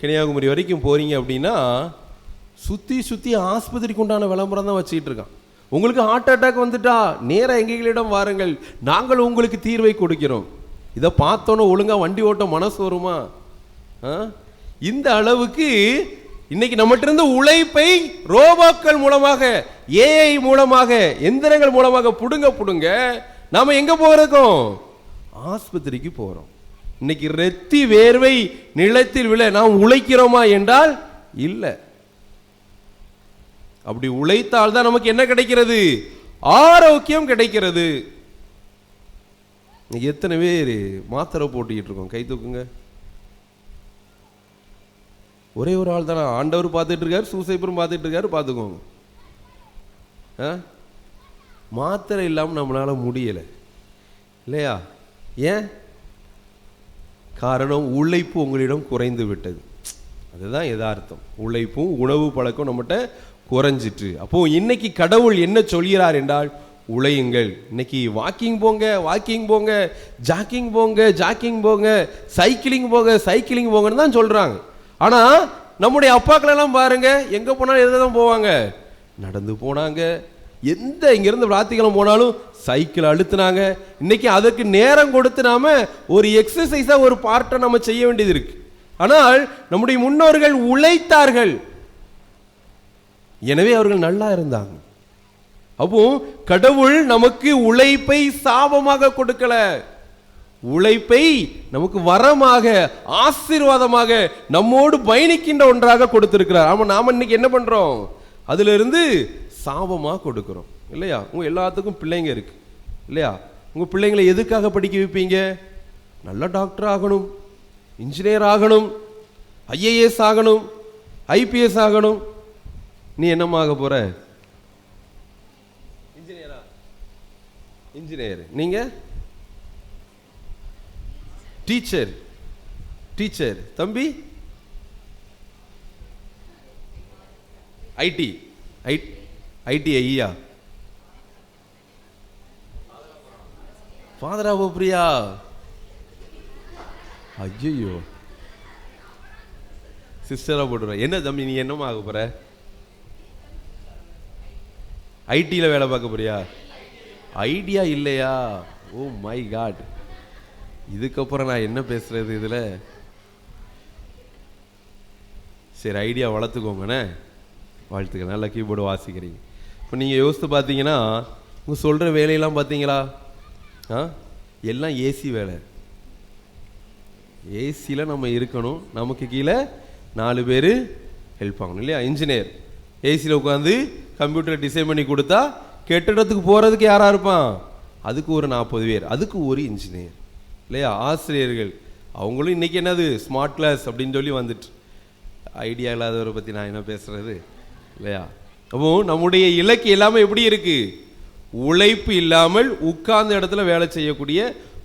கன்னியாகுமரி வரைக்கும் போறீங்க அப்படின்னா சுத்தி சுத்தி ஆஸ்பத்திரிக்கு உண்டான விளம்பரம் தான் வச்சுக்கிட்டு இருக்கான். உங்களுக்கு ஹார்ட் அட்டாக் வந்துட்டா நேராக எங்களிடம் வாருங்கள், நாங்கள் உங்களுக்கு தீர்வை கொடுக்கிறோம். இதை பார்த்தோன்னே ஒழுங்காக வண்டி ஓட்ட மனசு வருமா? இந்த அளவுக்கு இன்னைக்கு நம்மகிட்ட இருந்து உழைப்பை ரோபோக்கள் மூலமாக, ஏஐ மூலமாக, எந்திரங்கள் மூலமாக புடுங்க நாம எங்க போறோம்? ஆஸ்பத்திரிக்கு போறோம். இன்னைக்கு ரெத்தி வேர்வை நிலத்தில் விழ நாம் உழைக்கிறோமா என்றால் இல்லை. அப்படி உழைத்தால் தான் நமக்கு என்ன கிடைக்கிறது? ஆரோக்கியம் கிடைக்கிறது. எத்தனை பேர் மாத்திரை போட்டுக்கிட்டு இருக்கோம்? கை தூக்குங்க. ஒரே ஒரு ஆள் தானே? ஆண்டவர் பார்த்துட்டு இருக்காரு, சூசைப்பரும் பார்த்துட்டு இருக்காரு. பார்த்துக்கோங்க. மாத்திரை இல்லாமல் நம்மளால முடியலை இல்லையா? ஏன் காரணம்? உழைப்பு உங்களிடம் குறைந்து விட்டது. அதுதான் யதார்த்தம். உழைப்பும் உணவு பழக்கம் நம்மகிட்ட குறைஞ்சிட்டு. அப்போ இன்னைக்கு கடவுள் என்ன சொல்கிறார் என்றால், உழையுங்கள். இன்னைக்கு வாக்கிங் போங்க, ஜாக்கிங் போங்க, சைக்கிளிங் போங்கன்னு தான் சொல்றாங்க. ஆனா நம்முடைய அப்பாக்கள் எல்லாம் பாருங்க, எங்க போனாலும் எதுதான் போவாங்க? நடந்து போனாங்க. இங்கிருந்து விளாத்திக்கலாம் போனாலும் சைக்கிள் அழுத்தினாங்க. இன்னைக்கு அதுக்கு நேரம் கொடுத்து நாம ஒரு எக்ஸசைஸா ஒரு பார்ட்டை நம்ம செய்ய வேண்டியது இருக்கு. ஆனால் நம்முடைய முன்னோர்கள் உழைத்தார்கள், எனவே அவர்கள் நல்லா இருந்தாங்க. அப்போ கடவுள் நமக்கு உழைப்பை சாபமாக கொடுக்கல, உழைப்பை நமக்கு வரமாக, ஆசீர்வாதமாக, நம்மோடு பயணிக்கின்ற ஒன்றாக கொடுத்திருக்கிறார். ஆமா, நாம இன்னைக்கு என்ன பண்றோம்? அதுல இருந்து சாபமா கொடுக்கிறோம் இல்லையா? உங்க எல்லாத்துக்கும் பிள்ளைங்க இருக்கு இல்லையா? உங்க பிள்ளைங்களை எதுக்காக படிக்க வைப்பீங்க? நல்ல டாக்டர் ஆகணும், இன்ஜினியர் ஆகணும், ஐஏஎஸ் ஆகணும், ஐபிஎஸ் ஆகணும். நீ என்னமாக போற? இன்ஜினியரா? இன்ஜினியர். நீங்க டீச்சர். தம்பி ஐடிஐயா? ஃபாதரா போறியா? ஐயோ, சிஸ்டரா போட்டுற. என்ன தம்பி நீ என்னமா ஆக போற? ஐடியில் வேலை பார்க்க போறியா? ஐடியா இல்லையா? ஓ மை காட், இதுக்கப்புறம் நான் என்ன பேசுறது இதுல? சரி, ஐடியா வளர்த்துக்கோங்கண்ணே, வாழ்த்துக்க. நல்லா கீபோர்டு வாசிக்கிறீங்க. இப்போ நீங்கள் யோசித்து பார்த்தீங்கன்னா, உங்கள் சொல்கிற வேலையெல்லாம் பார்த்தீங்களா? எல்லாம் ஏசி வேலை. ஏசியில் நம்ம இருக்கணும், நமக்கு கீழே 4 பேர் ஹெல்ப் ஆகணும் இல்லையா? இன்ஜினியர் ஏசியில் உட்காந்து கம்ப்யூட்டரை டிசைன் பண்ணி கொடுத்தா கெட்டிடத்துக்கு போகிறதுக்கு யாராக இருப்பான்? அதுக்கு ஒரு 40 பேர், அதுக்கு ஒரு இன்ஜினியர் இல்லையா? ஆசிரியர்கள் அவங்களும் இன்றைக்கி என்னது ஸ்மார்ட் கிளாஸ் அப்படின்னு சொல்லி வந்துட்டு, ஐடியா இல்லாதவரை பற்றி நான் என்ன பேசுகிறது இல்லையா? அப்போ நம்முடைய இலக்கு எல்லாமே எப்படி இருக்குது? உழைப்பு இல்லாமல் உட்கார்ந்த இடத்துல வேலை செய்யக்கூடிய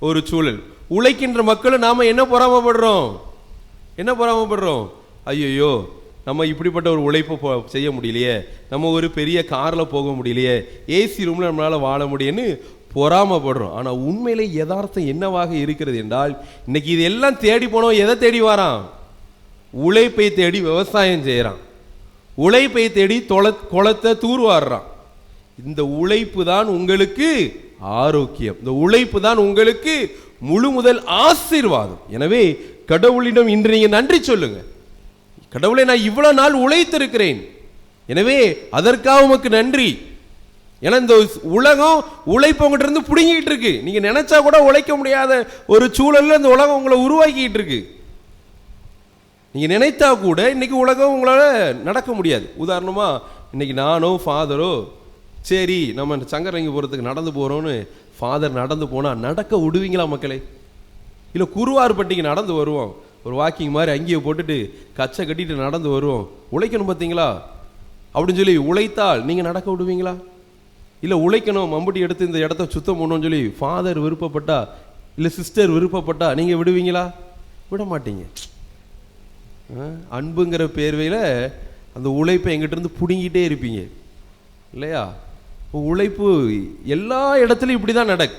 ஒரு சூழல். உழைக்கின்ற மக்களை நாம் என்ன பொறாமப்படுறோம்? ஐயோ நம்ம இப்படிப்பட்ட ஒரு உழைப்பை செய்ய முடியலையே, நம்ம ஒரு பெரிய காரில் போக முடியலையே, ஏசி ரூமில் நம்மளால் வாழ முடியும்னு பொறாமப்படுறோம். ஆனால் உண்மையிலே யதார்த்தம் என்னவாக இருக்கிறது என்றால், இன்னைக்கு இதெல்லாம் தேடி போனோம். எதை தேடி வரான்? உழைப்பை தேடி விவசாயம் செய்கிறான், உழைப்பை தேடி குளத்தை தூர்வாடுறான். இந்த உழைப்பு தான் உங்களுக்கு ஆரோக்கியம், இந்த உழைப்பு தான் உங்களுக்கு முழு முதல் ஆசீர்வாதம். எனவே கடவுளிடம் இன்று நீங்க நன்றி சொல்லுங்க. கடவுளை, நான் இவ்வளவு நாள் உழைத்திருக்கிறேன், எனவே அதற்காக உமக்கு நன்றி. ஏன்னா இந்த உலகம் உழைப்பு உங்ககிட்ட இருந்து பிடுங்கிட்டு இருக்கு. நீங்க நினைச்சா கூட உழைக்க முடியாத ஒரு சூழல்ல இந்த உலகம் உங்களை உருவாக்கிட்டு இருக்கு. நீங்க நினைத்தா கூட இன்னைக்கு உலகம் உங்களால நடக்க முடியாது. உதாரணமா இன்னைக்கு நானோ ஃபாதரோ சரி நம்ம சங்கரங்கி போறதுக்கு நடந்து போறோம்னு ஃபாதர் நடந்து போனா நடக்க விடுவீங்களா மக்களே? இல்லை குருவார்பட்டிக்கு நடந்து வருவோம், ஒரு வாக்கிங் மாதிரி அங்கேயே போட்டுட்டு கச்சை கட்டிட்டு நடந்து வருவோம், உழைக்கணும் பார்த்தீங்களா அப்படின்னு சொல்லி உழைத்தால் நீங்கள் நடக்க விடுவீங்களா? இல்லை உழைக்கணும் மம்புட்டி எடுத்து இந்த இடத்த சுத்தம் பண்ணணும்னு சொல்லி ஃபாதர் விருப்பப்பட்டா இல்லை சிஸ்டர் விருப்பப்பட்டா நீங்கள் விடுவீங்களா? விட மாட்டீங்க. அன்புங்கிற பேர்வையில் அந்த உழைப்பை எங்கிட்ட இருந்து பிடுங்கிட்டே இருப்பீங்க இல்லையா? உழைப்பு எல்லா இடத்துலையும் இப்படி தான் நடக்கு.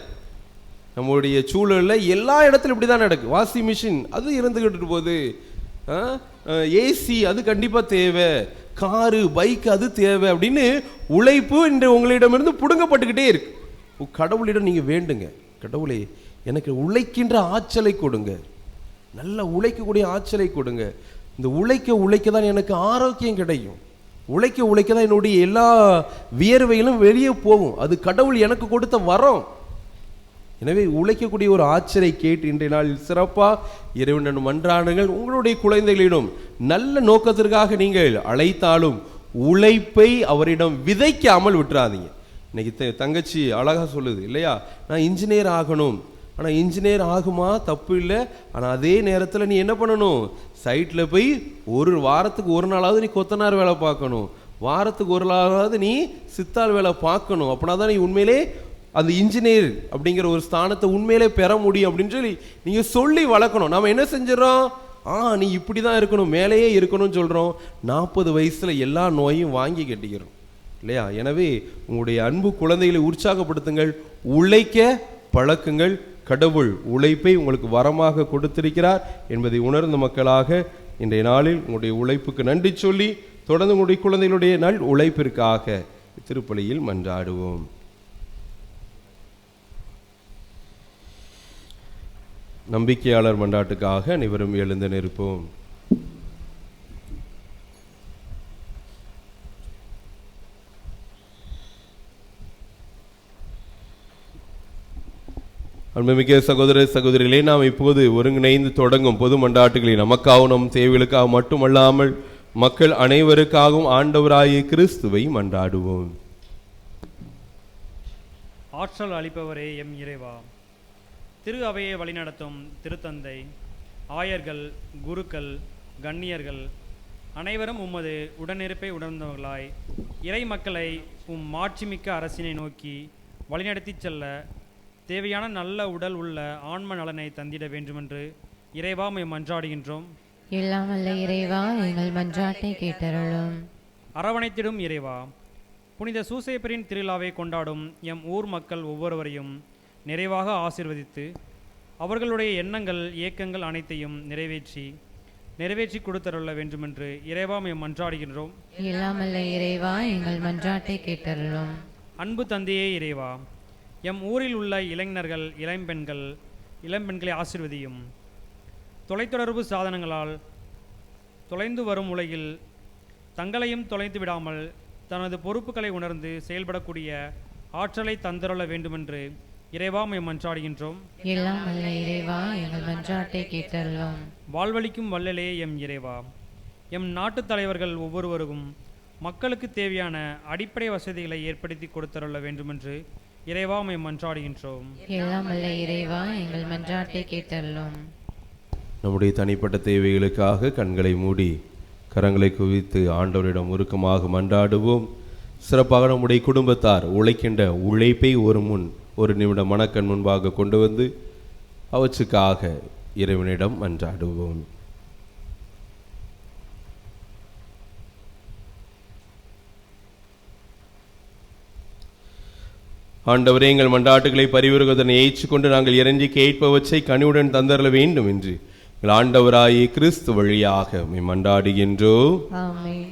நம்மளுடைய சூழலில் எல்லா இடத்துலையும் இப்படி தான் நடக்கு. வாஷிங் மிஷின் அது இருந்துக்கிட்டு போகுது, ஏசி அது கண்டிப்பாக தேவை, காரு பைக் அது தேவை அப்படின்னு உழைப்பு இன்று உங்களிடமிருந்து பிடுங்கப்பட்டுக்கிட்டே இருக்கு. கடவுளிடம் நீங்கள் வேண்டுங்க, கடவுளே எனக்கு உழைக்கின்ற ஆற்றலை கொடுங்க, நல்ல உழைக்கக்கூடிய ஆற்றலை கொடுங்க. இந்த உழைக்க தான் எனக்கு ஆரோக்கியம் கிடைக்கும், உழைக்க தான் என்னுடைய எல்லா வியர்வைகளும் வெளியே போகும். அது கடவுள் எனக்கு கொடுத்த வரம். எனவே உழைக்கக்கூடிய ஒரு ஆற்றலை கேட்டு இன்றைய நாளில் சிறப்பாக இறைவனிடம் மன்றாடுங்கள். உங்களுடைய குழந்தைகளிடம் நல்ல நோக்கத்திற்காக நீங்கள் அழைத்தாலும் உழைப்பை அவரிடம் விதைக்காமல் விட்டுறாதீங்க. இன்னைக்கு தங்கச்சி அழகாக சொல்லுது இல்லையா, நான் இன்ஜினியர் ஆகணும். ஆனால் இன்ஜினியர் ஆகுமா தப்பு இல்லை, ஆனால் அதே நேரத்தில் நீ என்ன பண்ணணும், சைட்டில் போய் ஒரு வாரத்துக்கு ஒரு நாளாவது நீ கொத்தனார் வேலை பார்க்கணும், வாரத்துக்கு ஒரு நாளாவது நீ சித்தாள் வேலை பார்க்கணும். அப்படின்னா தான் நீ உண்மையிலே அந்த இன்ஜினியர் அப்படிங்கிற ஒரு ஸ்தானத்தை உண்மையிலே பெற முடியும் அப்படின்னு சொல்லி நீங்கள் சொல்லி வளர்க்கணும். நாம் என்ன செஞ்சிடறோம், நீ இப்படி தான் இருக்கணும், மேலேயே இருக்கணும்னு சொல்கிறோம். 40 வயசில் எல்லா நோயும் வாங்கி கட்டிக்கிறோம் இல்லையா? எனவே உங்களுடைய அன்பு குழந்தைகளை உற்சாகப்படுத்துங்கள், உழைக்க பழக்குங்கள். கடவுள் உழைப்பை உங்களுக்கு வரமாக கொடுத்திருக்கிறார் என்பதை உணர்ந்த மக்களாக இன்றைய நாளில் உங்களுடைய உழைப்புக்கு நன்றி சொல்லி தொடர்ந்து உங்களுடைய குழந்தைகளுடைய நல் உழைப்பிற்காக திருப்பலியில் மன்றாடுவோம். நம்பிக்கையாளர் மன்றாட்டுக்காக அனைவரும் எழுந்து நிற்போம். அன்புமிக்க சகோதர சகோதரிகளே, நாம் இப்போது ஒருங்கிணைந்து தொடங்கும் பொது மன்றாட்டுகளில் நமக்காகவும் நம் தேவைகளுக்காக மட்டுமல்லாமல் மக்கள் அனைவருக்காகவும் ஆண்டவராகிய கிறிஸ்துவை மன்றாடுவோம். ஆற்றல் அளிப்பவரே எம் இறைவா, திரு அவையை வழிநடத்தும் திருத்தந்தை, ஆயர்கள், குருக்கள், கண்ணியர்கள் அனைவரும் உமது உடனிருப்பை உணர்ந்தவர்களாய் இறை மக்களை மாட்சிமிக்க அரசினை நோக்கி வழிநடத்தி செல்ல தேவையான நல்ல உடல் உள்ள ஆன்ம நலனை தந்திட வேண்டுமென்று இறைவா மன்றாடுகின்றோம். எல்லாம் வல்ல இறைவா, எங்கள் மன்றாட்டை கேட்டருளும். அரவணைத்திடும் இறைவா, புனித சூசேப்பரின் திருவிழாவை கொண்டாடும் எம் ஊர் மக்கள் ஒவ்வொருவரையும் நிறைவாக ஆசீர்வதித்து அவர்களுடைய எண்ணங்கள் இயக்கங்கள் அனைத்தையும் நிறைவேற்றி கொடுத்தருள வேண்டுமென்று இறைவா மன்றாடுகின்றோம். எல்லாம் வல்ல இறைவா, எங்கள் மன்றாட்டை கேட்டருளும். அன்பு தந்தையே இறைவா, எம் ஊரில் உள்ள இளைஞர்கள் இளம்பெண்களை ஆசீர்வதியும். தொலைத்தொடர்பு சாதனங்களால் தொலைந்து வரும் உலகில் தங்களையும் தொலைத்து விடாமல் தனது பொறுப்புகளை உணர்ந்து செயல்படக்கூடிய ஆற்றலை தந்தருள வேண்டுமென்று இறைவா மன்றாடுகின்றோம். எல்லாம் வல்ல இறைவா, எங்கள் மன்றாட்டை கேட்டருளும். வாழ்வளிக்கும் வல்லலே எம் இறைவா, எம் நாட்டு தலைவர்கள் ஒவ்வொருவருக்கும் மக்களுக்கு தேவையான அடிப்படை வசதிகளை ஏற்படுத்தி கொடுத்தருள வேண்டுமென்று இறைவா உம்மை மன்றாடுகின்றோம். எல்லாம் வல்ல இறைவா, எங்கள் மன்றாட்டை கேட்டருளும். நம்முடைய தனிப்பட்ட தேவைகளுக்காக கண்களை மூடி கரங்களை குவித்து ஆண்டவரிடம் உருக்கமாக மன்றாடுவோம். சிறப்பாக நம்முடைய குடும்பத்தார் உழைக்கின்ற உழைப்பை ஒரு நிமிடம் மனக்கண் முன்பாக கொண்டு வந்து அவற்றுக்காக இறைவனிடம் மன்றாடுவோம். ஆண்டவரே, எங்கள் மன்றாட்டுகளை பரிவுறுவதனை ஏற்றுக்கொண்டு நாங்கள் இறங்கி கேட்பவற்றை கனிவுடன் தந்தரல வேண்டும் என்று எங்கள் ஆண்டவராகிய கிறிஸ்து வழியாக மன்றாடுகின்றோம். ஆமென்.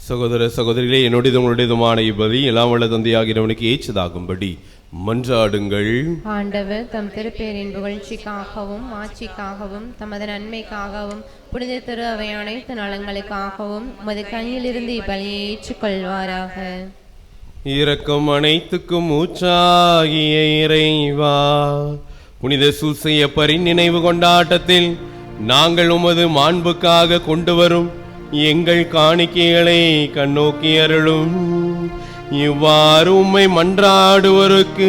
சகோதர சகோதரிகளே, என்னுடையதும் உங்களுடையதுமான இப்பதி எல்லாம் வல்ல தந்தையாகிறவனுக்கு ஏற்றதாகும்படி மன்றாடுங்கள். ஆண்டவர் தம் திருப்பேரின் புகழ்ச்சிக்காகவும் ஆட்சிக்காகவும் தமது நன்மைக்காகவும் புனித திரு அவை அனைத்து நலங்களுக்காகவும் உமது கையிலிருந்து இப்பலியை ஏற்றுக்கொள்வாராக. இரக்கம் அனைத்துக்கும் ஊற்றாகிய இறைவா, புனித சூசையப்பரின் நினைவு கொண்டாட்டத்தில் நாங்கள் உமது மாண்புக்காக கொண்டு வரும் எங்கள் காணிக்கைகளை கண்ணோக்கி அருளும். இவ்வாறு உம்மை மன்றாடுவோருக்கு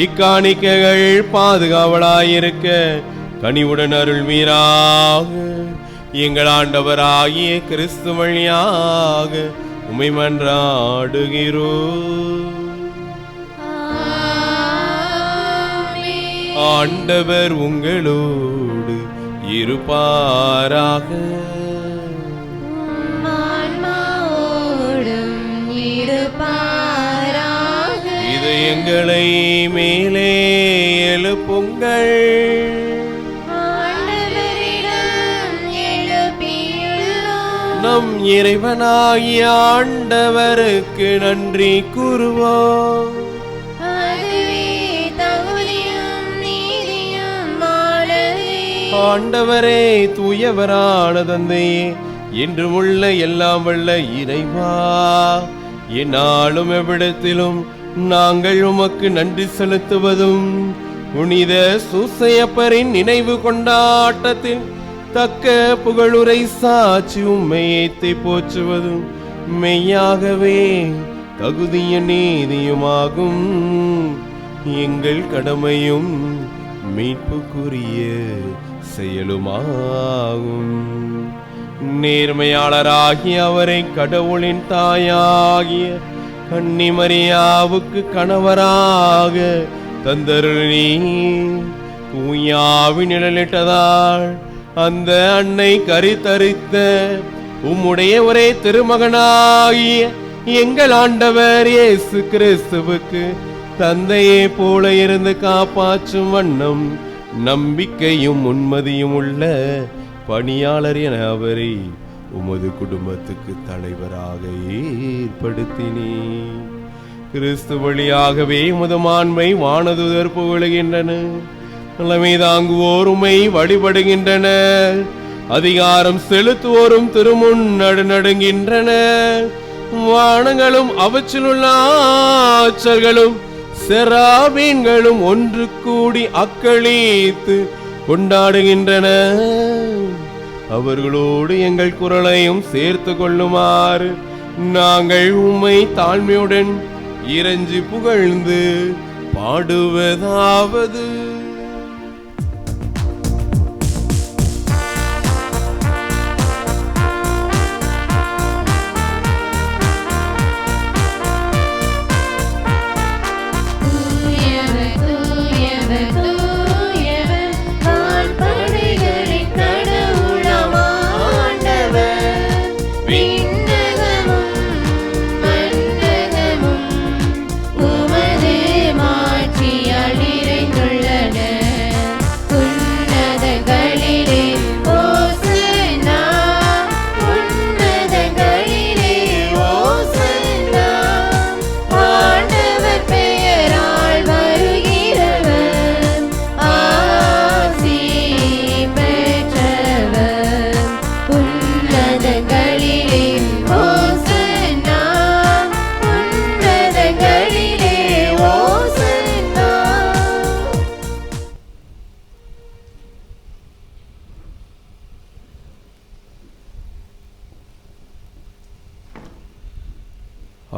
இக்காணிக்கைகள் பாதுகாவலாயிருக்க கனிவுடன் அருள்வீராக. எங்கள் ஆண்டவராகிய கிறிஸ்து வழியாக உம்மை மன்றாடுகிறோம். ஆண்டவர் உங்களோடு இருப்பாராக. இது எங்களை மேலே எழுப்புங்கள். நம் இறைவனாகிய ஆண்டவருக்கு நன்றி கூறுவோம். ஆண்டவரே, தூயவரான தந்தையே, என்றும் உள்ள எல்லாம் வல்ல இறைவா, என்னாலும் எவ்விடத்திலும் நாங்கள் உமக்கு நன்றி செலுத்துவதும் புனித சூசையப்பரின் நினைவு கொண்டாட்டத்தில் தக்க புகழுரை சாட்சி உம்மை ஏத்தி போற்றுவதும் மெய்யாகவே தகுதிய நீதியுமாகும். எங்கள் கடமையும் மீட்புக்குரிய செயலுமாகும். நேர்மையாளராகிய அவரை கடவுளின் தாயாகிய கன்னிமரியாவுக்கு கணவராக தந்தருளி தூயாவின் நிழலிட்டதால் அந்த அன்னை கரித்தரித்த உம்முடைய ஒரே திருமகனாகிய எங்கள் ஆண்டவர் இயேசு கிறிஸ்துவுக்கு தந்தையை போல இருந்து காப்பாற்றும் வண்ணம் நம்பிக்கையும் உண்மதியும் உள்ள பணியாளர் என அவரை உமது குடும்பத்துக்கு தலைவராக ஏற்படுத்தினே. கிறிஸ்து வழியாகவே உமது மாண்பை வானதுதர் புகழுகின்றன. தலைமை தாங்குவோர் உம்மை வழிபடுகின்றனர். அதிகாரம் செலுத்துவோரும் திருமுன் நடுநடுங்கின்றனர். வானங்களும் அவற்றிலுள்ள ஆற்றல்களும் செராபீன்களும் ஒன்று கூடி அக்களித்து கொண்டாடுகின்றன. அவர்களோடு எங்கள் குரலையும் சேர்த்து கொள்ளுமாறு நாங்கள் உம்மை தாழ்மையுடன் இறைஞ்சி புகழ்ந்து பாடுவதாவது: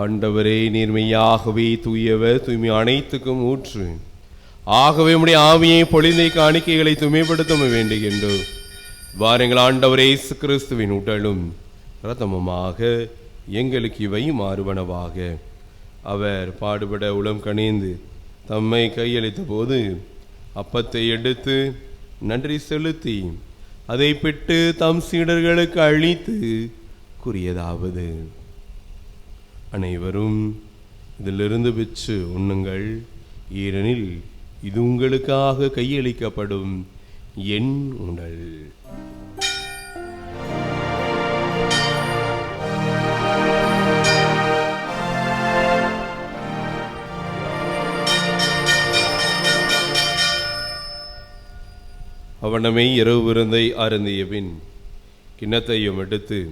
ஆண்டவரே, நீர்மையாகவே தூயவர், தூய்மை அனைத்துக்கும் ஊற்று. ஆகவே உம்முடைய ஆவியை பொழிந்தை காணிக்கைகளை தூய்மைப்படுத்த வேண்டுகின்றோம். வாருங்கள், ஆண்டவரே இயேசு கிறிஸ்துவின் உடலும் இரத்தமுமாக எங்களுக்கு இவை மாறுவனவாக. அவர் பாடுபட உளம் கனிந்து தம்மை கையளித்த போது அப்பத்தை எடுத்து நன்றி செலுத்தி அதை பிட்டு தம் சீடர்களுக்கு அளித்து கூறியதாவது: அனைவரும் இதிலிருந்து பெற்று உண்ணுங்கள், ஏனெனில் இது உங்களுக்காக கையளிக்கப்படும் என் உடல். அவனமே இரவு விருந்தை அருந்திய பின் கிண்ணத்தையும் எடுத்து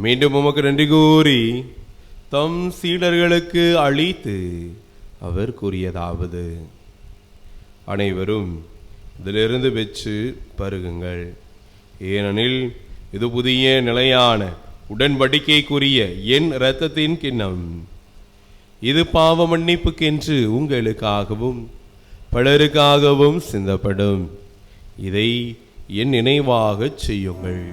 மீண்டும் உமக்கு நன்றி கூறி தம் சீடர்களுக்கு அளித்து அவர் கூறியதாவது: அனைவரும் இதிலிருந்து பெற்று பருகுங்கள், ஏனெனில் இது புதிய நிலையான உடன்படிக்கைக்குரிய என் இரத்தத்தின் கிண்ணம். இது பாவ மன்னிப்புக்கென்று உங்களுக்காகவும் பலருக்காகவும் சிந்தப்படும். இதை என் நினைவாகச் செய்யுங்கள்.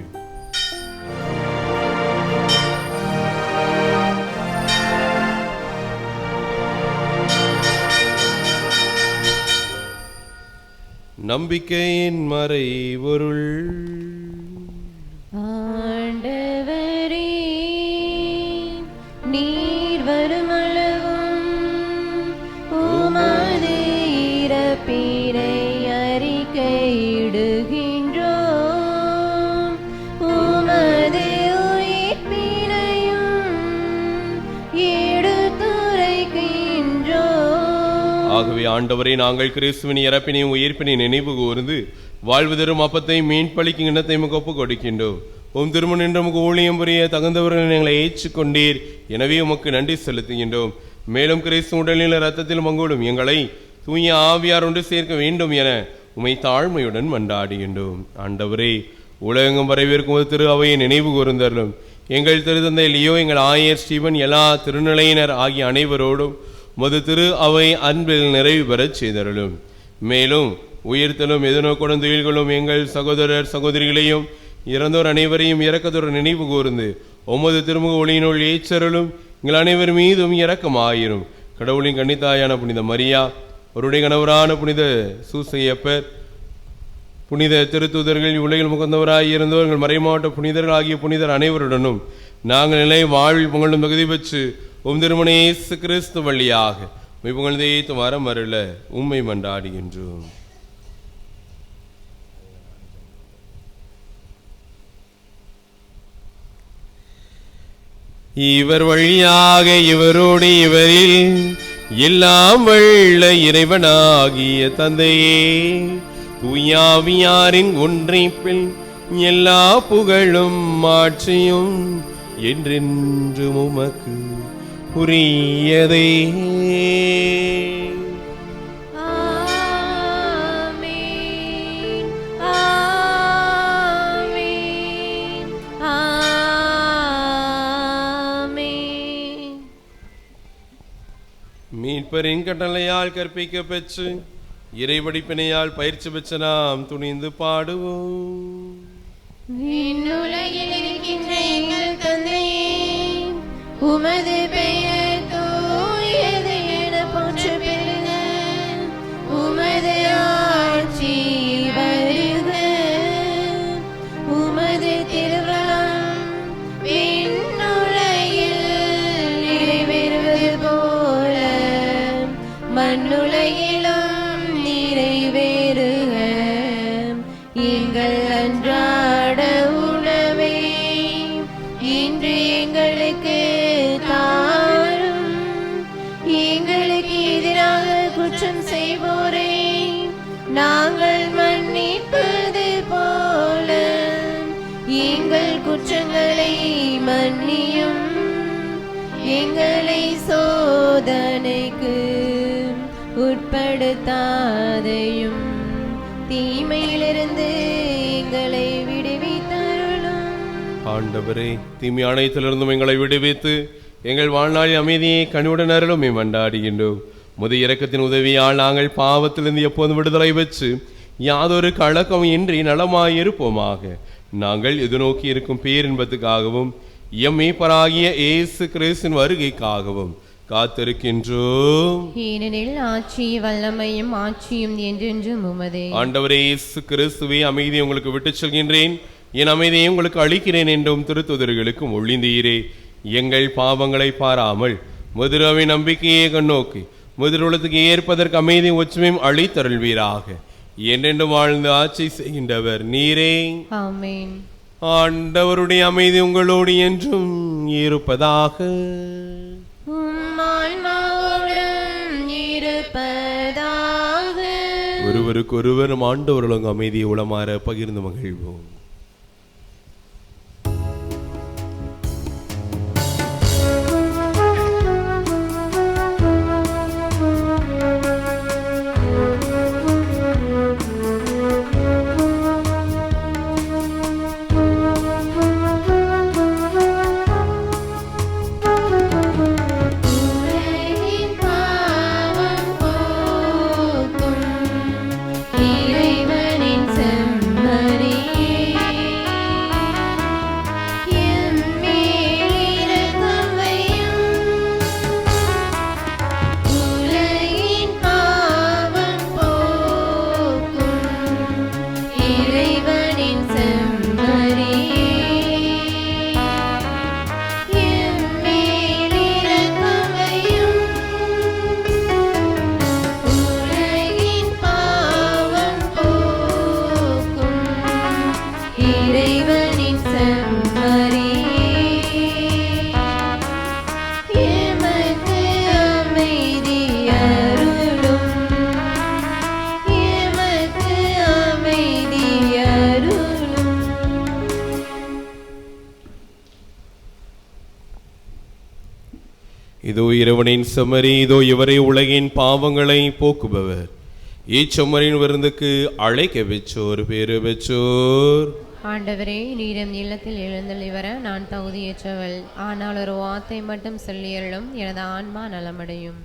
நம்பிக்கையின் மறைபொருள். ஆண்டவரே, நீர் வருமளவும் உமது இறப்பினை அறிக்கையிடுகின்றோம், உமது உயிர்ப்பினையும் எடுத்துரைக்கின்றோம். ஆகவே ஆண்டவரே, நாங்கள் கிறிஸ்துவின் இறப்பினையும் உயிர்ப்பினை நினைவு கூர்ந்து வாழ்வு தரும் அப்பத்தை மீன் பழிக்கும் எண்ணத்தை ஒப்பு கொடுக்கின்றோம். உம் திருமணம் என்று உமக்கு ஊழியம் புரிய தகுந்தவர்கள் எங்களை ஏற்றுக்கொண்டீர். எனவே உமக்கு நன்றி செலுத்துகின்றோம். மேலும் கிறிஸ்து உடலில் இரத்தத்தில் பங்கோடும் எங்களை தூய ஆவியார் ஒன்று சேர்க்க வேண்டும் என உமை தாழ்மையுடன் மன்றாடுகின்றோம். ஆண்டவரே, உலகெங்கும் வரவேற்கும் திரு அவையை நினைவு கூர்ந்தருளும். எங்கள் திருத்தந்தை லியோ, எங்கள் ஆயர் ஸ்டீபன், எல்லா திருநிலையினர் ஆகிய அனைவரோடும் உமது திரு அவை அன்பில் நிறைவு பெறச் செய்தருளும். மேலும் உயிர்த்தலும் எதிர்நோக்குடன் துயில்களும் எங்கள் சகோதரர் சகோதரிகளையும் இறந்தோர் அனைவரையும் இரக்கத்துடன் நினைவு கூர்ந்து உமது திருமுக ஒளியினுள் ஏற்றருளும். எங்கள் அனைவர் மீதும் இரக்கமாயிரும். கடவுளின் கன்னித்தாயான புனித மரியா, அவருடைய கணவரான புனித சூசையப்பர், புனித திருத்தூதர்கள், உலகில் முகந்தவராய் இருந்தோர் எங்கள் மறைமாவட்ட புனிதர்கள் ஆகிய புனிதர் அனைவருடனும் நாங்கள் நிலை வாழ்வில் புகழும் தகுதி பெற்று உம் திருமண இயேசு கிறிஸ்து வழியாக புகழ்ந்தே வரம் அருள உம்மை மன்றாடுகின்றோம். இவர் வழியாக இவரோடு இவரில் எல்லாம் வல்ல இறைவனாகிய தந்தையே, தூயாவியாரின் ஒன்றைப்பில் எல்லா புகழும் மாற்றியும் என்றென்றும் உமக்கு உரியதே. மீட்பரின் கட்டளையால் கற்பிக்க பெற்று இறைவடிப்பினையால் பயிற்சி பெற்ற நாம் துணிந்து பாடுவோம். விண்ணுலகில் இருக்கின்ற எங்கள் தந்தையே, உமது பெயர் தூயது என போற்ற பெறுக. உமது ஆட்சி வருக. உமது திருவுளம் விண்ணுலகில் நிறைவேறுவது போல மண்ணுலகிலும் நிறைவேறுக. எங்கள் அன்றாட உணவை இன்று எங்களுக்கு தாரும். எங்களுக்கு எதிராக குற்றம் செய்வோரை நாங்கள் மன்னிப்பது போல எங்கள் குற்றங்களை மன்னியும். எங்களை சோதனைக்கு உட்படுத்தாதையும் தீமையிலிருந்து எங்களை விடுவித்தருளும். ஆண்டவரே, தீமை அனைத்திலிருந்தும் எங்களை விடுவித்து எங்கள் வாழ்நாளில் அமைதியை கனிவுடன் அருளும் மன்றாடுகின்றோம். முது இரக்கத்தின் உதவியால் நாங்கள் பாவத்திலிருந்து எப்போதும் விடுதலை பெற்று யாதொரு கலக்கம் இன்றி நலமாயிருப்போமாக. நாங்கள் எதிர்நோக்கி இருக்கும் பேரின்பத்துக்காகவும் எம் மீட்பராகிய இயேசு கிறிஸ்துவின் வருகைக்காகவும் காத்திருக்கின்றோம். ஏனெனில் ஆட்சி வல்லமையும் ஆட்சியும் என்றென்றும் உமதே. ஆண்டவரே இயேசு கிறிஸ்துவே, அமைதியை உங்களுக்கு விட்டுச் செல்கின்றேன், என் அமைதியை உங்களுக்கு அளிக்கிறேன் என்றும் திருத்துதர்களுக்கு மொழிந்தீரே. எங்கள் பாவங்களை பாராமல் முதிரவை நம்பிக்கையை கண்ணோக்கி முதிருளத்துக்கு ஏற்பதற்கு அமைதி ஒற்றுமையும் அளித்தருள்வீராக. என்றென்று வாழ்ந்து ஆட்சி செய்கின்றவர் நீரே. ஆமென். ஆண்டவருடைய அமைதி உங்களோடு என்றும் இருப்பதாக. ஒருவருக்கொருவர் ஆண்டவர்களும் அமைதியை உளமாற பகிர்ந்து மகிழ்வோம். இறைவனின் இதோ இறைவனின் செம்மறி, இதோ இவரை உலகின் பாவங்களை போக்குபவர். இச்செம்மறியின் விருந்துக்கு அழைக்க பெற்றோர் பேறு பெற்றோர். ஆண்டவரே, நீரம் இல்லத்தில் எழுந்தள்ளி வர நான் தகுதியற்றவள். ஆனால் ஒரு வார்த்தை மட்டும் சொல்லியருளும், எனது ஆன்மா நலமடையும்.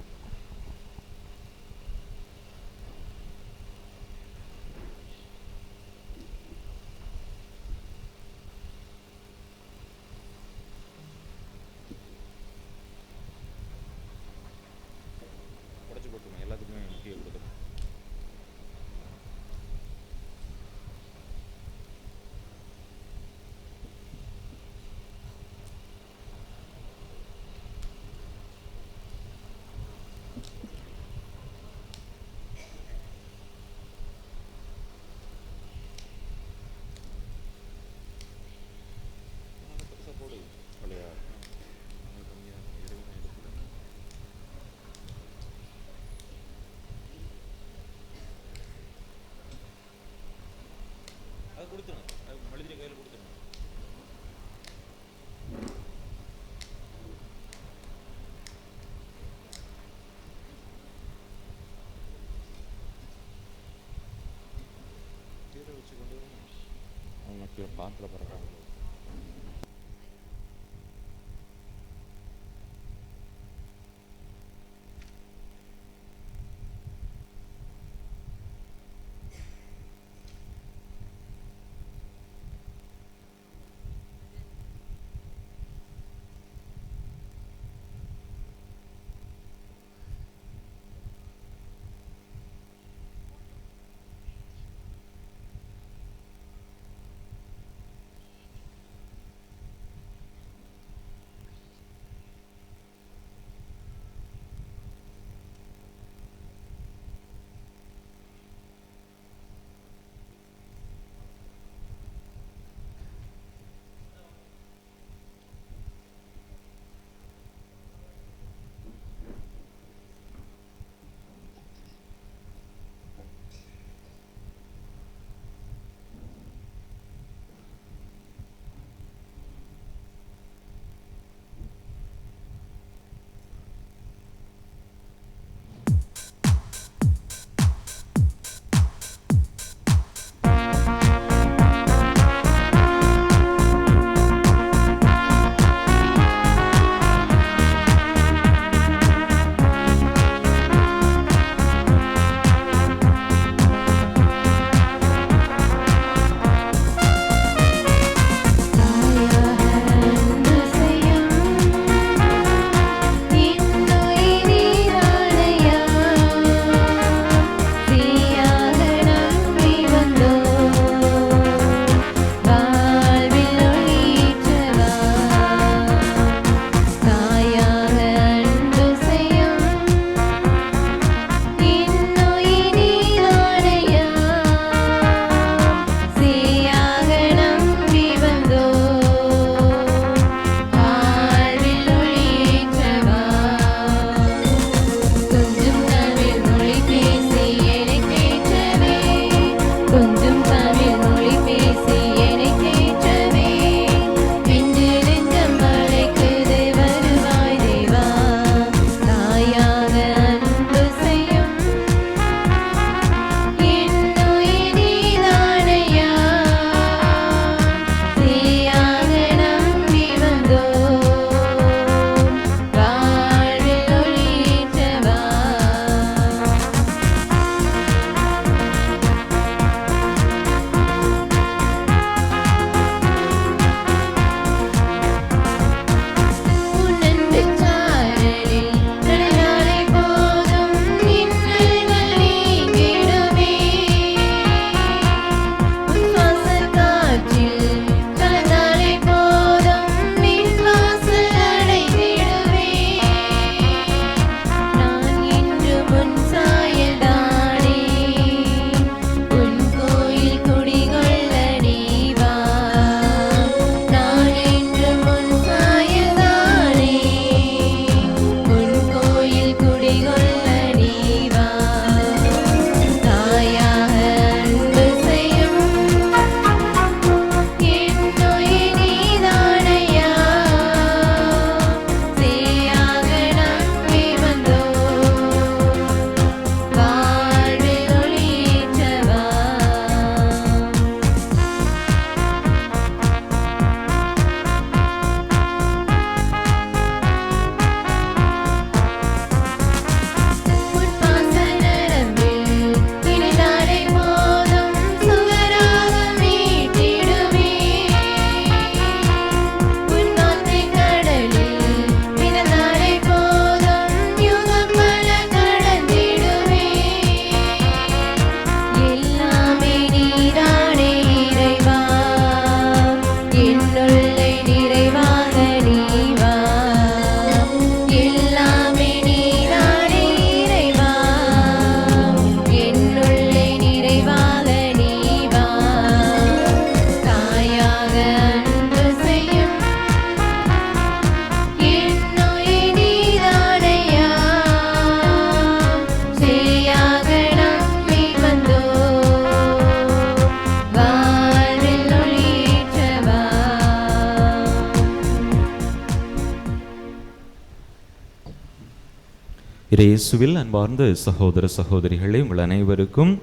இயேசுவில் அன்பார்ந்த சகோதர சகோதரிகளே, உங்கள் அனைவருக்கும்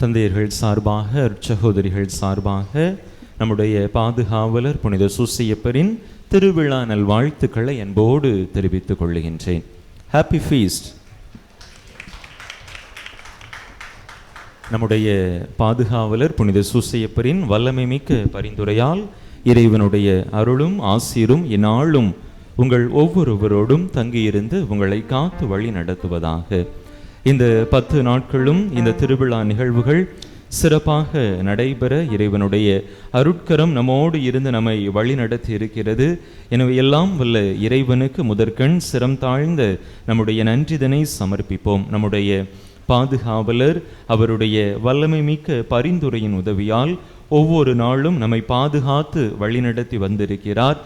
தந்தையர்கள் சார்பாக, சகோதரிகள் சார்பாக நம்முடைய பாதுகாவலர் புனித சூசையப்பரின் திருவிழா நல்வாழ்த்துக்களை அன்போடு தெரிவித்துக் கொள்கின்றேன். Happy feast. நம்முடைய பாதுகாவலர் புனித சூசையப்பரின் வல்லமை மிக்க பரிந்துரையால் இறைவனுடைய அருளும் ஆசீரும் இந்நாளும் உங்கள் ஒவ்வொருவரோடும் தங்கியிருந்து உங்களை காத்து வழி நடத்துவதாக. இந்த 10 நாட்களும் இந்த திருவிழா நிகழ்வுகள் சிறப்பாக நடைபெற இறைவனுடைய அருட்கரம் நம்மோடு இருந்து நம்மை வழி நடத்தி இருக்கிறது. எனவே எல்லாம் வல்ல இறைவனுக்கு முதற்கண் சிரம் தாழ்ந்த நம்முடைய நன்றிதனை சமர்ப்பிப்போம். நம்முடைய பாதுகாவலர் அவருடைய வல்லமை மிக்க பரிந்துரையின் உதவியால் ஒவ்வொரு நாளும் நம்மை பாதுகாத்து வழிநடத்தி வந்திருக்கிறார்.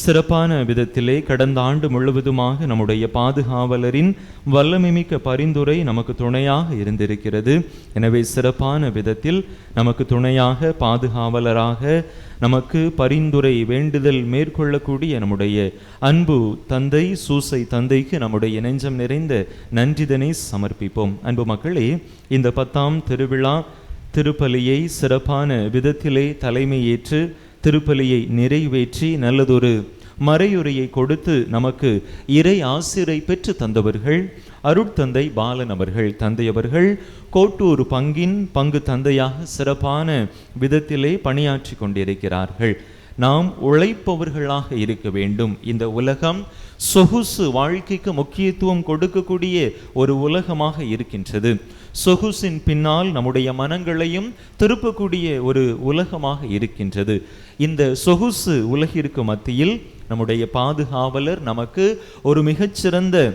சிறப்பான விதத்திலே கடந்த ஆண்டு முழுவதுமாக நம்முடைய பாதுகாவலரின் வல்லமைமிக்க பரிந்துரை நமக்கு துணையாக இருந்திருக்கிறது. எனவே சிறப்பான விதத்தில் நமக்கு துணையாக பாதுகாவலராக நமக்கு பரிந்துரை வேண்டுதல் மேற்கொள்ளக்கூடிய நம்முடைய அன்பு தந்தை சூசை தந்தைக்கு நம்முடைய நெஞ்சம் நிறைந்த நன்றிதனை சமர்ப்பிப்போம். அன்பு மக்களே, இந்த 10ஆம் திருவிழா திருப்பலியை சிறப்பான விதத்திலே தலைமை ஏற்று திருப்பலியை நிறைவேற்றி நல்லதொரு மறையுரையை கொடுத்து நமக்கு இறை ஆசிரை பெற்று தந்தவர்கள் அருட்தந்தை பாலன் அவர்கள். தந்தையவர்கள் கோட்டூர் பங்கின் பங்கு தந்தையாக சிறப்பான விதத்திலே பணியாற்றி கொண்டிருக்கிறார்கள். நாம் உழைப்பவர்களாக இருக்க வேண்டும். இந்த உலகம் சொகுசு வாழ்க்கைக்கு முக்கியத்துவம் கொடுக்கக்கூடிய ஒரு உலகமாக இருக்கின்றது. சொகுசின் பின்னால் நம்முடைய மனங்களையும் திருப்பக்கூடிய ஒரு உலகமாக இருக்கின்றது. இந்த சொகுசு உலகிற்கு மத்தியில் நம்முடைய பாதுகாவலர் நமக்கு ஒரு மிகச்சிறந்த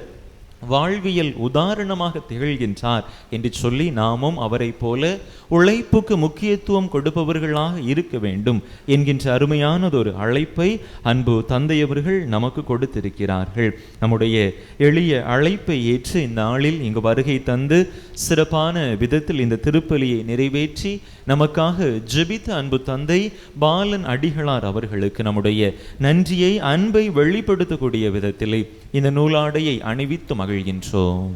வாழ்வியல் உதாரணமாக திகழ்கின்றார் என்று சொல்லி நாமும் அவரை போல உழைப்புக்கு முக்கியத்துவம் கொடுப்பவர்களாக இருக்க வேண்டும் என்கின்ற அருமையானதொரு அழைப்பை அன்பு தந்தையவர்கள் நமக்கு கொடுத்திருக்கிறார்கள். நம்முடைய எளிய அழைப்பை ஏற்று இந்த நாளில் இங்கு வருகை தந்து சிறப்பான விதத்தில் இந்த திருப்பலியை நிறைவேற்றி நமக்காக ஜெபித்த அன்பு தந்தை பாலன் அடிகளார் அவர்களுக்கு நம்முடைய நன்றியை அன்பை வெளிப்படுத்தக்கூடிய விதத்திலே இந்த நூலாடையை அணிவித்து மகிழ்கின்றோம்.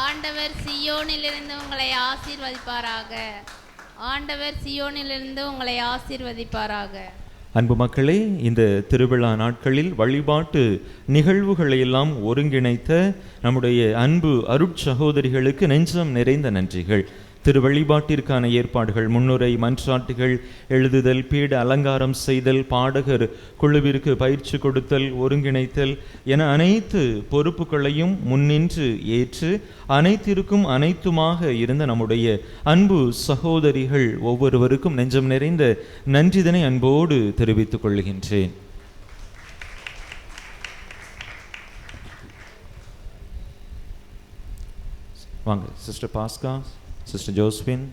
ஆண்டவர் சியோனிலிருந்து உங்களை ஆசீர்வதிப்பாராக. ஆண்டவர் சியோனிலிருந்து உங்களை ஆசீர்வதிப்பாராக. அன்பு மக்களே, இந்த திருவிழா நாட்களில் வழிபாட்டு நிகழ்வுகளை எல்லாம் ஒருங்கிணைத்த நம்முடைய அன்பு அருட்சகோதரிகளுக்கு நெஞ்சம் நிறைந்த நன்றிகள். திரு வழிபாட்டிற்கான ஏற்பாடுகள், முன்னுரை, மன்றாட்டுகள் எழுதுதல், பீட அலங்காரம் செய்தல், பாடகர் குழுவிற்கு பயிற்சி கொடுத்தல், ஒருங்கிணைத்தல் என அனைத்து பொறுப்புகளையும் முன்னின்று ஏற்று அனைத்திற்கும் அனைத்துமாக இருந்த நம்முடைய அன்பு சகோதரிகள் ஒவ்வொருவருக்கும் நெஞ்சம் நிறைந்த நன்றிதனை அன்போடு தெரிவித்துக் கொள்கின்றேன். வாங்க சிஸ்டர் பாஸ்கா, sister Josephine,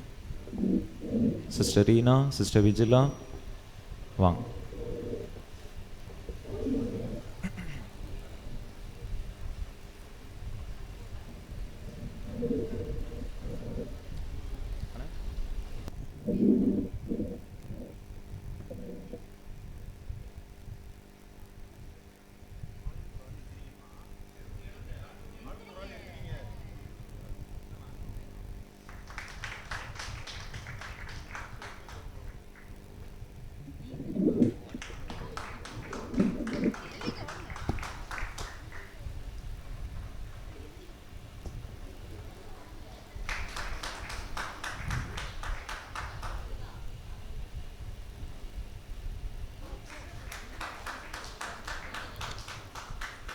sister Reena, sister Vijila வாங்க.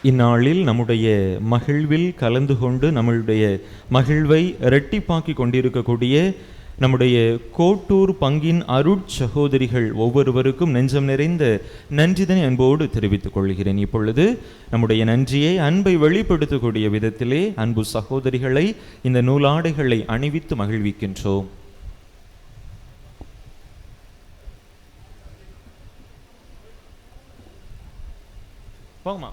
இந்நாளில் நம்முடைய மகிழ்வில் கலந்து கொண்டு நம்முடைய மகிழ்வை இரட்டிப்பாக்கி கொண்டிருக்கக்கூடிய நம்முடைய கோட்டூர் பங்கின் அருட்சகோதரிகள் ஒவ்வொருவருக்கும் நெஞ்சம் நிறைந்த நன்றிதனை அன்போடு தெரிவித்துக் கொள்கிறேன். இப்பொழுது நம்முடைய நன்றியை அன்பை வெளிப்படுத்தக்கூடிய விதத்திலே அன்பு சகோதரிகளை இந்த நூலாடைகளை அணிவித்து மகிழ்விக்கின்றோம். போங்கம்மா.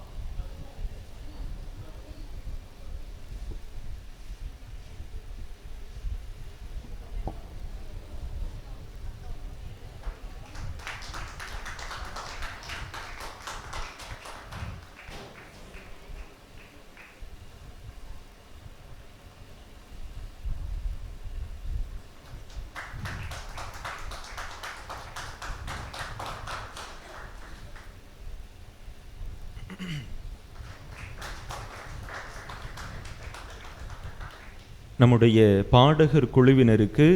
நம்முடைய பாடகர் குழுவினருக்கு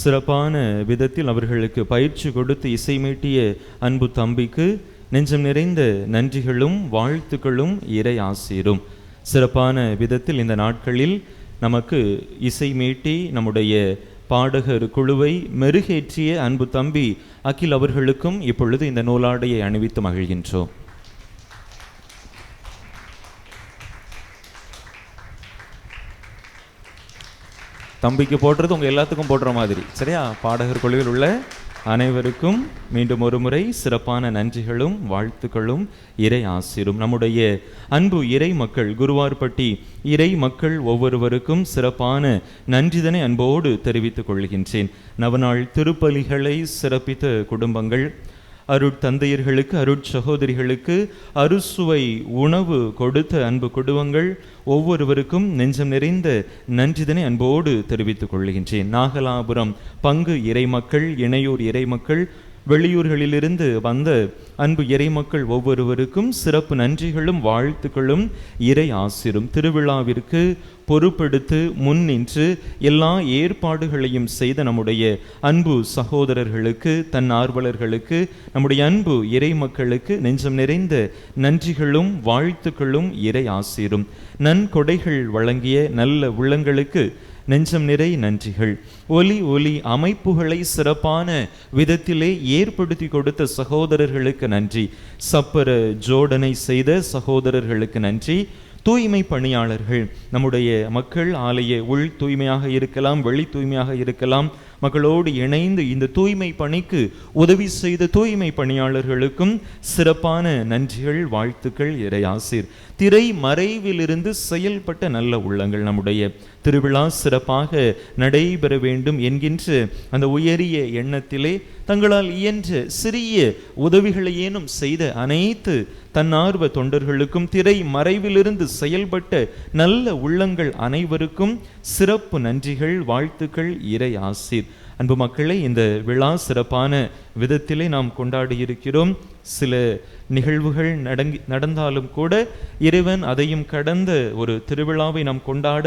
சிறப்பான விதத்தில் அவர்களுக்கு பயிற்சி கொடுத்து இசைமீட்டிய அன்பு தம்பிக்கு நெஞ்சம் நிறைந்த நன்றிகளும் வாழ்த்துக்களும் இறை ஆசீரும். சிறப்பான விதத்தில் இந்த நாட்களில் நமக்கு இசைமீட்டி நம்முடைய பாடகர் குழுவை மெருகேற்றிய அன்பு தம்பி அகில் அவர்களுக்கும் இப்பொழுது இந்த நூலாடையை அணிவித்து மகிழ்கின்றோம். தம்பிக்கு போடுறது உங்கள் எல்லாத்துக்கும் போடுற மாதிரி, சரியா? பாடகர் குழுவில் உள்ள அனைவருக்கும் மீண்டும் ஒரு முறை சிறப்பான நன்றிகளும் வாழ்த்துக்களும் இறை ஆசீரும். நம்முடைய அன்பு இறை மக்கள், குருவார்பட்டி இறை மக்கள் ஒவ்வொருவருக்கும் சிறப்பான நன்றிதனை அன்போடு தெரிவித்துக் கொள்கின்றேன். நவநாள் திருப்பலிகளை சிறப்பித்த குடும்பங்கள், அருட்தந்தையர்களுக்கு, அருட்சகோதரிகளுக்கு அறுசுவை உணவு கொடுத்த அன்பு குடும்பங்கள் ஒவ்வொருவருக்கும் நெஞ்சம் நிறைந்த நன்றிதனை அன்போடு தெரிவித்துக் கொள்கின்றேன். நாகலாபுரம் பங்கு இறைமக்கள், இணையூர் இறைமக்கள், வெளியூர்களிலிருந்து வந்த அன்பு இறைமக்கள் ஒவ்வொருவருக்கும் சிறப்பு நன்றிகளும் வாழ்த்துக்களும் இறை ஆசீரும். திருவிழாவிற்கு பொறுப்பெடுத்து முன்னின்று எல்லா ஏற்பாடுகளையும் செய்த நம்முடைய அன்பு சகோதரர்களுக்கு, தன் ஆர்வலர்களுக்கு, நம்முடைய அன்பு இறை மக்களுக்கு நெஞ்சம் நிறைந்த நன்றிகளும் வாழ்த்துக்களும் இறை ஆசீரும். நன்கொடைகள் வழங்கிய நல்ல உள்ளங்களுக்கு நெஞ்சம் நிறை நன்றிகள். ஒலி அமைப்புகளை சிறப்பான விதத்திலே ஏற்படுத்தி கொடுத்த சகோதரர்களுக்கு நன்றி. சப்பர ஜோடனை செய்த சகோதரர்களுக்கு நன்றி. தூய்மை பணியாளர்கள், நம்முடைய மக்கள் ஆலய உள் தூய்மையாக இருக்கலாம், வெளி தூய்மையாக இருக்கலாம், மக்களோடு இணைந்து இந்த தூய்மை பணிக்கு உதவி செய்த தூய்மை பணியாளர்களுக்கும் சிறப்பான நன்றிகள் வாழ்த்துக்கள் இறை ஆசீர். திரை மறைவிலிருந்து செயல்பட்ட நல்ல உள்ளங்கள், நம்முடைய திருவிழா சிறப்பாக நடைபெற வேண்டும் என்கின்ற அந்த உயரிய எண்ணத்திலே தங்களால் இயன்ற சிறிய உதவிகளையேனும் செய்த அனைத்து தன்னார்வ தொண்டர்களுக்கும், திரை மறைவிலிருந்து செயல்பட்ட நல்ல உள்ளங்கள் அனைவருக்கும் சிறப்பு நன்றிகள் வாழ்த்துக்கள் இறை ஆசீர். அன்பு மக்களை, இந்த விழா சிறப்பான விதத்திலே நாம் கொண்டாடி இருக்கிறோம். சில நிகழ்வுகள் நடந்தாலும் கூட இறைவன் அதையும் கடந்த ஒரு திருவிழாவை நாம் கொண்டாட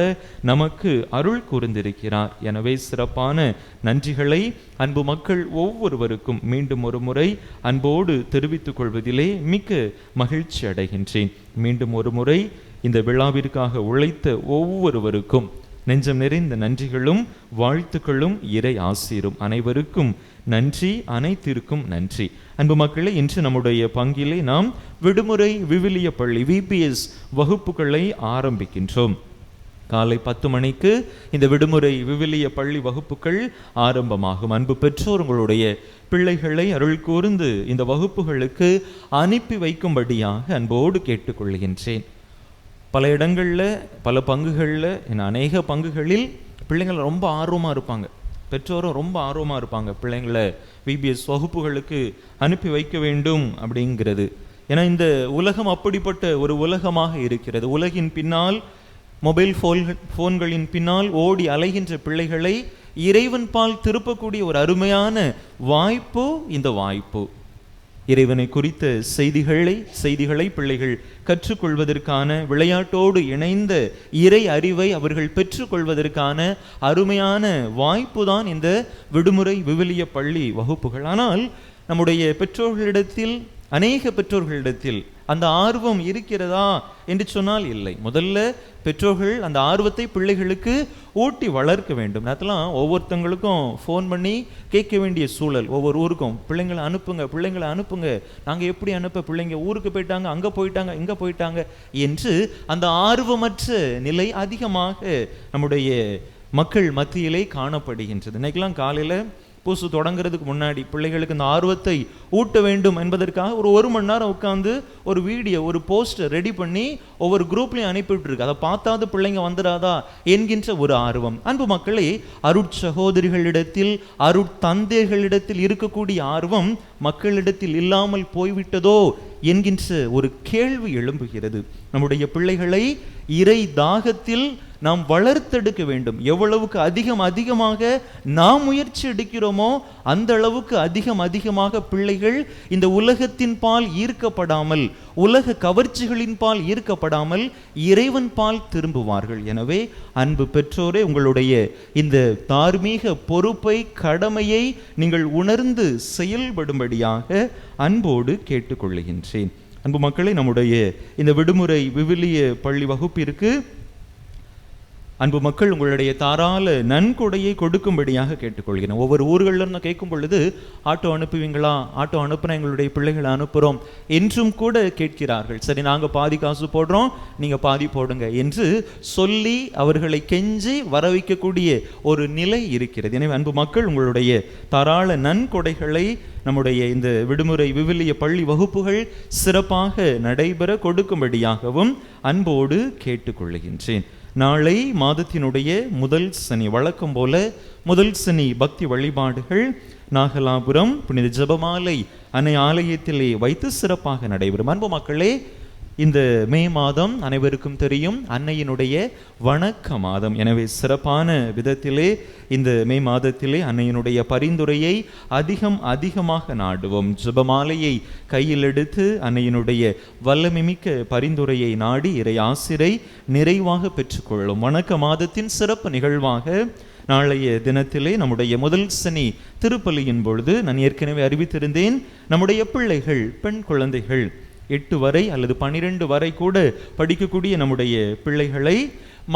நமக்கு அருள் கூர்ந்திருக்கிறார். எனவே சிறப்பான நன்றிகளை அன்பு மக்கள் ஒவ்வொருவருக்கும் மீண்டும் ஒரு முறை அன்போடு தெரிவித்துக் கொள்வதிலே மிக்க மகிழ்ச்சி அடைகின்றேன். மீண்டும் ஒரு முறை இந்த விழாவிற்காக உழைத்த ஒவ்வொருவருக்கும் நெஞ்சம் நிறைந்த நன்றிகளும் வாழ்த்துக்களும் இறை ஆசீரும். அனைவருக்கும் நன்றி, அனைத்திற்கும் நன்றி. அன்பு மக்களே, இன்று நம்முடைய பங்கிலே நாம் விடுமுறை விவிலிய பள்ளி VPS வகுப்புகளை ஆரம்பிக்கின்றோம். காலை 10 மணிக்கு இந்த விடுமுறை விவிலிய பள்ளி வகுப்புகள் ஆரம்பமாகும். அன்பு பெற்றோர் உங்களுடைய பிள்ளைகளை அருள் கூர்ந்து இந்த வகுப்புகளுக்கு அனுப்பி வைக்கும்படியாக அன்போடு கேட்டுக்கொள்கின்றேன். பல இடங்களில், பல பங்குகளில், அநேக பங்குகளில் பிள்ளைங்கள் ரொம்ப ஆர்வமாக இருப்பாங்க, பெற்றோரும் ரொம்ப ஆர்வமாக இருப்பாங்க பிள்ளைங்களை VPS வகுப்புகளுக்கு அனுப்பி வைக்க வேண்டும் அப்படிங்கிறது. ஏன்னா இந்த உலகம் அப்படிப்பட்ட ஒரு உலகமாக இருக்கிறது. உலகின் பின்னால், மொபைல் ஃபோன்களின் பின்னால் ஓடி அலைகின்ற பிள்ளைகளை இறைவன் பால் திருப்பக்கூடிய ஒரு அருமையான வாய்ப்பு இந்த வாய்ப்பு. இறைவனை குறித்த செய்திகளை பிள்ளைகள் கற்றுக்கொள்வதற்கான, விளையாட்டோடு இணைந்த இறை அறிவை அவர்கள் பெற்றுக்கொள்வதற்கான அருமையான வாய்ப்பு தான் இந்த விடுமுறை விவிலிய பள்ளி வகுப்புகள். ஆனால் நம்முடைய பெற்றோர்களிடத்தில், அநேக பெற்றோர்களிடத்தில் அந்த ஆர்வம் இருக்கிறதா என்று சொன்னால் இல்லை. முதல்ல பெற்றோர்கள் அந்த ஆர்வத்தை பிள்ளைகளுக்கு ஊட்டி வளர்க்க வேண்டும். அதெல்லாம் ஒவ்வொருத்தங்களுக்கும் ஃபோன் பண்ணி கேட்க வேண்டிய சூழல். ஒவ்வொரு ஊருக்கும் பிள்ளைங்களை அனுப்புங்க, நாங்கள் எப்படி அனுப்ப, பிள்ளைங்க ஊருக்கு போயிட்டாங்க, அங்கே போயிட்டாங்க, இங்கே போயிட்டாங்க என்று அந்த ஆர்வமற்ற நிலை அதிகமாக நம்முடைய மக்கள் மத்தியிலே காணப்படுகின்றது. இன்னைக்கெல்லாம் காலையில் பூசு தொடங்குறதுக்கு முன்னாடி பிள்ளைகளுக்கு இந்த ஆர்வத்தை ஊட்ட வேண்டும் என்பதற்காக ஒரு மணி நேரம் உட்காந்து ஒரு வீடியோ, ஒரு போஸ்டர் ரெடி பண்ணி ஒவ்வொரு குரூப்லையும் அனுப்பிவிட்டு இருக்கு. அதை பார்த்தாது பிள்ளைங்க வந்துடாதா என்கின்ற ஒரு ஆர்வம். அன்பு மக்களே, அருட்சகோதரிகளிடத்தில், அருட்தந்தைகளிடத்தில் இருக்கக்கூடிய ஆர்வம் மக்களிடத்தில் இல்லாமல் போய்விட்டதோ என்கின்ற ஒரு கேள்வி எழும்புகிறது. நம்முடைய பிள்ளைகளை இறை தாகத்தில் நாம் வளர்த்தெடுக்க வேண்டும். எவ்வளவுக்கு அதிகமாக நாம் முயற்சி எடுக்கிறோமோ அந்த அளவுக்கு அதிகமாக பிள்ளைகள் இந்த உலகத்தின் பால் ஈர்க்கப்படாமல், உலக கவர்ச்சிகளின் பால் ஈர்க்கப்படாமல் இறைவன் பால் திரும்புவார்கள். எனவே அன்பு பெற்றோரே, உங்களுடைய இந்த தார்மீக பொறுப்பை, கடமையை நீங்கள் உணர்ந்து செயல்படும்படியாக அன்போடு கேட்டுக்கொள்ளுகின்றேன். அன்பு மக்களை, நம்முடைய இந்த விடுமுறை விவிலிய பள்ளி வகுப்பிற்கு அன்பு மக்கள் உங்களுடைய தாராள நன்கொடையை கொடுக்கும்படியாக கேட்டுக்கொள்கிறேன். ஒவ்வொரு ஊர்களில் நான் கேட்கும் பொழுது, ஆட்டோ அனுப்புவீங்களா, ஆட்டோ அனுப்புனா எங்களுடைய பிள்ளைகளை அனுப்புகிறோம் என்றும் கூட கேட்கிறார்கள். சரி, நாங்கள் பாதி காசு போடுறோம், நீங்கள் பாதி போடுங்க என்று சொல்லி அவர்களை கெஞ்சி வர வைக்கக்கூடிய ஒரு நிலை இருக்கிறது. எனவே அன்பு மக்கள், உங்களுடைய தாராள நன்கொடைகளை நம்முடைய இந்த விடுமுறை விவிலிய பள்ளி வகுப்புகள் சிறப்பாக நடைபெற கொடுக்கும்படியாகவும் அன்போடு கேட்டுக்கொள்ளுகின்றேன். நாளை மாதத்தினுடைய முதல் சனி, வழக்கம் போல முதல் சனி பக்தி வழிபாடுகள் நாகலாபுரம் புனித ஜெபமாலை அன்னை ஆலயத்திலே வைத்து சிறப்பாக நடைபெறும். அன்பு மக்களே, இந்த மே மாதம் அனைவருக்கும் தெரியும் அன்னையினுடைய வணக்க மாதம். எனவே சிறப்பான விதத்திலே இந்த மே மாதத்திலே அன்னையினுடைய பரிந்துரையை அதிகமாக நாடுவோம். ஜெபமாலையை கையில் எடுத்து அன்னையினுடைய வல்லமைமிக்க பரிந்துரையை நாடி இறை ஆசிரை நிறைவாக பெற்றுக்கொள்ளும். வணக்க மாதத்தின் சிறப்பு நிகழ்வாக நாளைய தினத்திலே நம்முடைய முதல் சனி திருப்பலியின் பொழுது நான் ஏற்கனவே அறிவித்திருந்தேன், நம்முடைய பிள்ளைகள், பெண் குழந்தைகள் 8 வரை அல்லது 12 வரை கூட படிக்கக்கூடிய நம்முடைய பிள்ளைகளை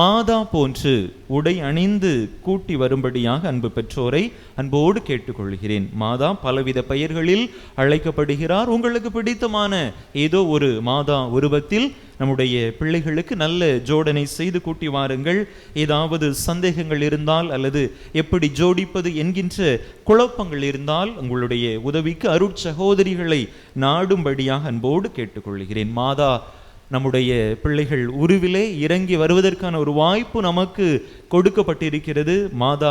மாதா போன்று உடை அணிந்து கூட்டி வரும்படியாக அன்பு பெற்றோரை அன்போடு கேட்டுக்கொள்கிறேன். மாதா பலவித பெயர்களில் அழைக்கப்படுகிறார். உங்களுக்கு பிடித்தமான ஏதோ ஒரு மாதா உருவத்தில் நம்முடைய பிள்ளைகளுக்கு நல்ல ஜோடனை செய்து கூட்டி வாருங்கள். ஏதாவது சந்தேகங்கள் இருந்தால் அல்லது எப்படி ஜோடிப்பது என்கின்ற குழப்பங்கள் இருந்தால் உங்களுடைய உதவிக்கு அருட்சகோதரிகளை நாடும்படியாக அன்போடு கேட்டுக்கொள்கிறேன். மாதா நம்முடைய பிள்ளைகள் உருவிலே இறங்கி வருவதற்கான ஒரு வாய்ப்பு நமக்கு கொடுக்கப்பட்டிருக்கிறது. மாதா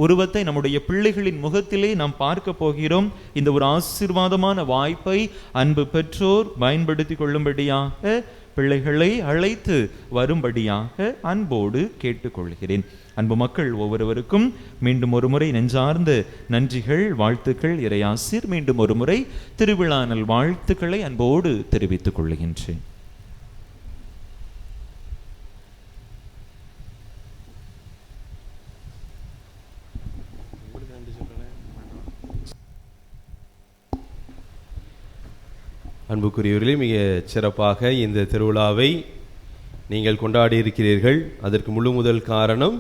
உருவத்தை நம்முடைய பிள்ளைகளின் முகத்திலே நாம் பார்க்க போகிறோம். இந்த ஒரு ஆசீர்வாதமான வாய்ப்பை அன்பு பெற்றோர் பயன்படுத்தி கொள்ளும்படியாக பிள்ளைகளை அழைத்து வரும்படியாக அன்போடு கேட்டுக்கொள்கிறேன். அன்பு மக்கள் ஒவ்வொருவருக்கும் மீண்டும் ஒரு முறை நெஞ்சார்ந்த நன்றிகள், வாழ்த்துக்கள். இறையாசிர் மீண்டும் ஒரு முறை திருவிழா நல் வாழ்த்துக்களை அன்போடு தெரிவித்துக் கொள்கின்றேன். அன்புக்குரியவர்களே, மிக சிறப்பாக இந்த திருவிழாவை நீங்கள் கொண்டாடி இருக்கிறீர்கள். அதற்கு முழு முதல் காரணம்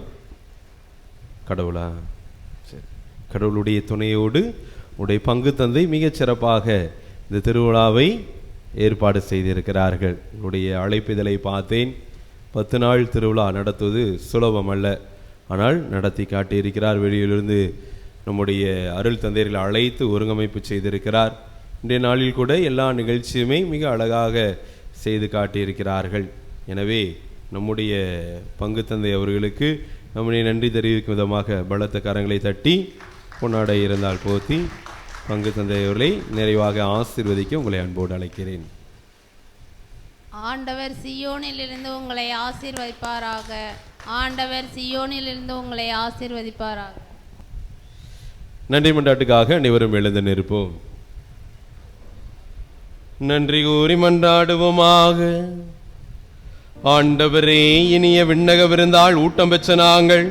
கடவுளா? சரி, கடவுளுடைய துணையோடு உடைய பங்கு தந்தை மிகச் சிறப்பாக இந்த திருவிழாவை ஏற்பாடு செய்திருக்கிறார்கள். உங்களுடைய அழைப்பிதழை பார்த்தேன். 10 நாள் திருவிழா நடத்துவது சுலபம் அல்ல, ஆனால் நடத்தி காட்டியிருக்கிறார். வெளியிலிருந்து நம்முடைய அருள் தந்தையர்களை அழைத்து ஒருங்கமைப்பு செய்திருக்கிறார். இன்றைய நாளில் கூட எல்லா நிகழ்ச்சியுமே மிக அழகாக செய்து காட்டியிருக்கிறார்கள். எனவே நம்முடைய பங்கு தந்தை அவர்களுக்கு நம்முடைய நன்றி தெரிவிக்கும் விதமாக பலத்த கரங்களை தட்டி கொண்டாட இருந்தால் போத்தி பங்கு தந்தை அவர்களை நிறைவாக ஆசீர்வதிக்க உங்களை அன்போடு அழைக்கிறேன். ஆண்டவர் சியோனிலிருந்து உங்களை ஆசீர்வதிப்பாராக. ஆண்டவர் சியோனிலிருந்து உங்களை ஆசீர்வதிப்பாராக. நன்றி மன்றாட்டுக்காக அனைவரும் எழுந்து நிற்போம். நன்றி கூறி மன்றாடுவோமாக. ஆண்டவரே, இனிய விண்ணக விருந்தால் ஊட்டம் பெற்ற நாங்கள்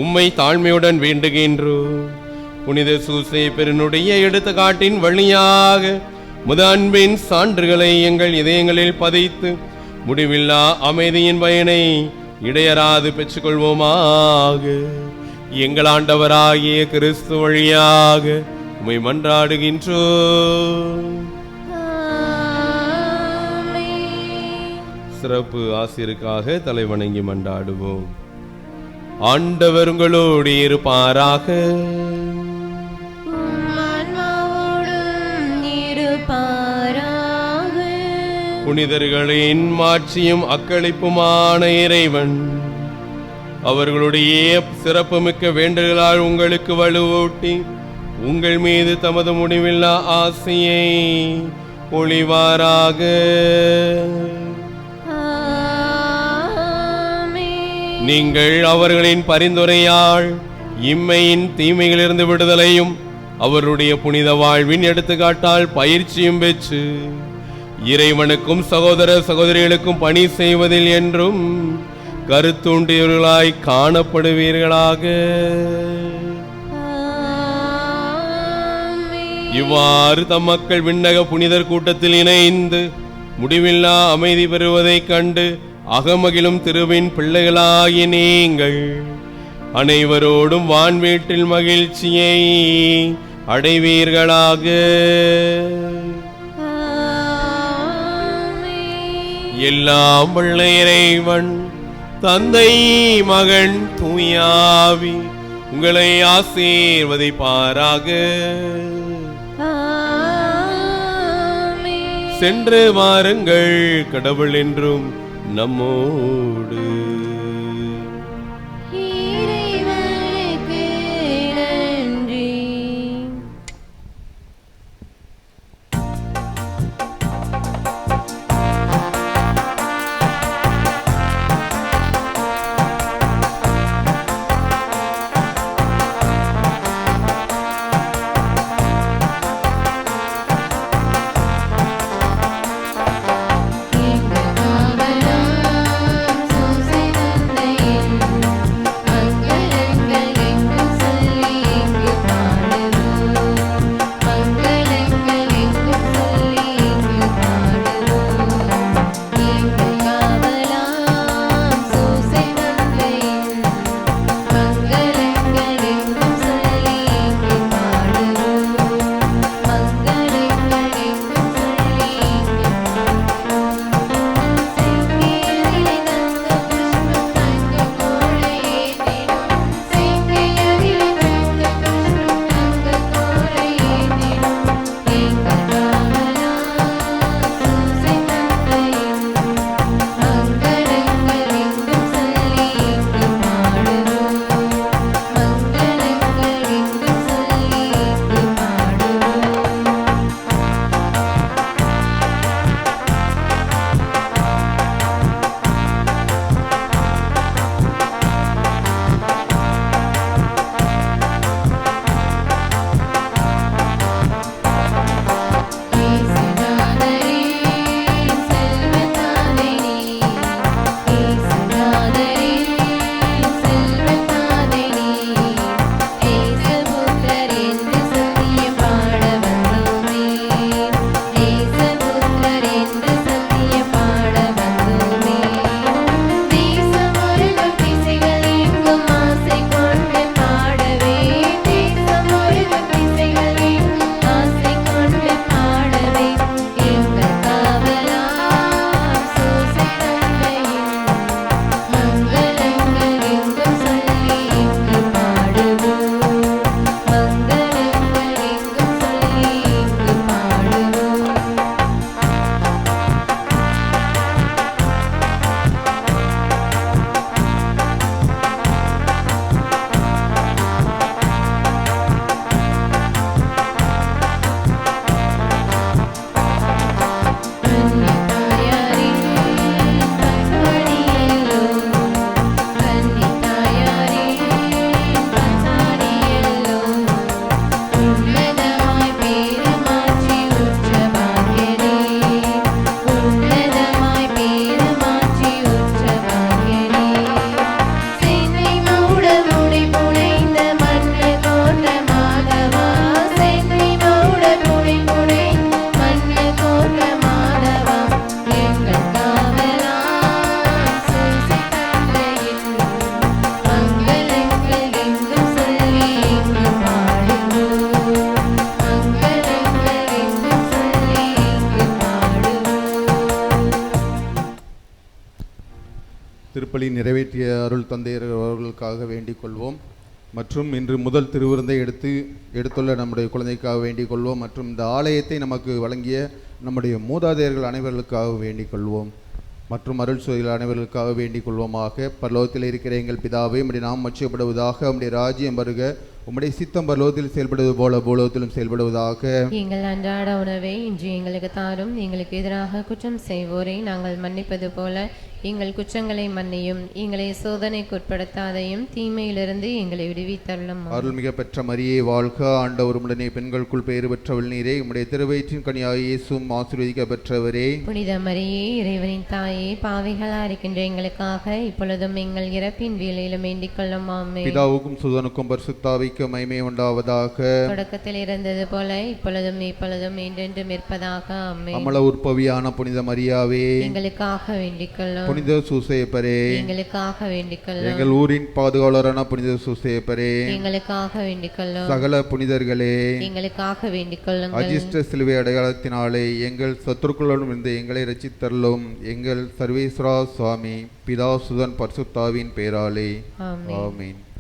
உம்மை தாழ்மையுடன் வேண்டுகின்றோம். புனித சூசேப்பரினுடைய எடுத்துக்காட்டின் வழியாக முத அன்பின் சான்றுகளை எங்கள் இதயங்களில் பதித்து முடிவில்லா அமைதியின் பயனை இடையராது பெற்றுக்கொள்வோமாக. எங்கள் ஆண்டவராகிய கிறிஸ்து வழியாக உம்மை மன்றாடுகின்றோம். சிறப்பு ஆசிரியருக்காக தலை வணங்கி மன்றாடுவோம். ஆண்டவர் உங்களோடு இருப்பாராக. புனிதர்களின் மாட்சியும் அக்களிப்புமான இறைவன் அவர்களுடைய சிறப்புமிக்க வேண்டுதலால் உங்களுக்கு வலுவூட்டி உங்கள் மீது தமது முடிவில்லா ஆசையை பொழிவாராக. நீங்கள் அவர்களின் பரிந்துரையால் இம்மையின் தீமைகளிலிருந்து விடுதலையும் அவருடைய புனித வாழ்வின் எடுத்துக்காட்டால் பயிற்சியும் பெற்று இறைவனுக்கும் சகோதர சகோதரிகளுக்கும் பணி செய்வதில் என்றும் கருத்தூண்டியவர்களாய் காணப்படுவீர்களாக. இவ்வாறு தம் மக்கள் விண்ணக புனிதர் கூட்டத்தில் இணைந்து முடிவில்லா அமைதி பெறுவதைக் கண்டு அகமகிழும் திருவின் பிள்ளைகளாகிய நீங்கள் அனைவரோடும் வான்வீட்டில் மகிழ்ச்சியை அடைவீர்களாக. எல்லாம் வல்ல இறைவன் தந்தை மகன் தூயாவி உங்களை ஆசீர்வதிப்பாராக. சென்று வாருங்கள், கடவுள் என்றும் நம்மோடு. திருப்பலி நிறைவேற்றிய அருள் தந்தையர் அவர்களுக்காக வேண்டிக் கொள்வோம். மற்றும் இன்று முதல் திருவிருந்தை எடுத்துள்ள நம்முடைய குழந்தைக்காக வேண்டிக் கொள்வோம். மற்றும் இந்த ஆலயத்தை நமக்கு வழங்கிய நம்முடைய மூதாதையர்கள் அனைவர்களுக்காக வேண்டிக் கொள்வோம். மற்றும் அருள் சோதிகள் அனைவர்களுக்காக வேண்டிக் கொள்வோமாக. பரலோகத்தில் இருக்கிற எங்கள் பிதாவே, உம்முடைய நாமம் மகிமைப்படுவதாக. உம்முடைய ராஜ்யம் வருக. உம்முடைய சித்தம் பரலோகத்தில் செயல்படுவது போல பூலோகத்திலும் செயல்படுவதாக. எங்கள் அன்றாட உணவை இன்று எங்களுக்கு தாரும். எங்களுக்கு எதிராக குற்றம் செய்வோரை நாங்கள் மன்னிப்பது போல எங்கள் குற்றங்களை மன்னியும், எங்களை சோதனைக்குட்படுத்தாதையும், தீமையிலிருந்து எங்களை விடுவித்தருளும். அருள்மிக பெற்ற மரியே வாழ்க, ஆண்டவர் உடனே பெண்களுக்குள் பேறு பெற்றவள் நீரே. உம்முடைய திருவயிற்றின் கனியாக இயேசுவும் ஆசீர்வதிக்க பெற்றவரே. புனித மரியே, இறைவனின் தாயே, பாவிகளாக இருக்கின்ற எங்களுக்காக இப்பொழுதும் எங்கள் இறப்பின் வேளையிலும் வேண்டிக் கொள்ளும். ஆமென். பிதாவுக்கும் சுதனுக்கும் பரிசுத்தாவிக்கும் மகிமை உண்டாவதாக. தொடக்கத்தில் இருந்தது போல இப்பொழுதும் இப்பொழுதும் என்றென்றும் இருப்பதாக. ஆமென். அமல உற்பவியான புனித மரியாவே, எங்களுக்காக வேண்டிக் கொள்ளும். புனித சூசேப்பரே, எங்களுக்காக வேண்டிக் கொள்ளும். எங்கள் ஊரின் பாதுகாவலரான புனித சூசேப்பரே, எங்களுக்காக வேண்டிக் கொள்ளும். சகல புனிதர்களே, எங்களுக்காக வேண்டிக் கொள்ளுங்கள். அஜிஷ்ட சிலுவை அடையாளத்தினாலே எங்கள் சத்துருக்களுடன் இருந்து எங்களை ரட்சித்தருளும். எங்கள் சர்வேஸ்வரா சுவாமி, பிதா சுதன் பரிசுத்தாவின் பேராலே. ஆமென். ஆமென்.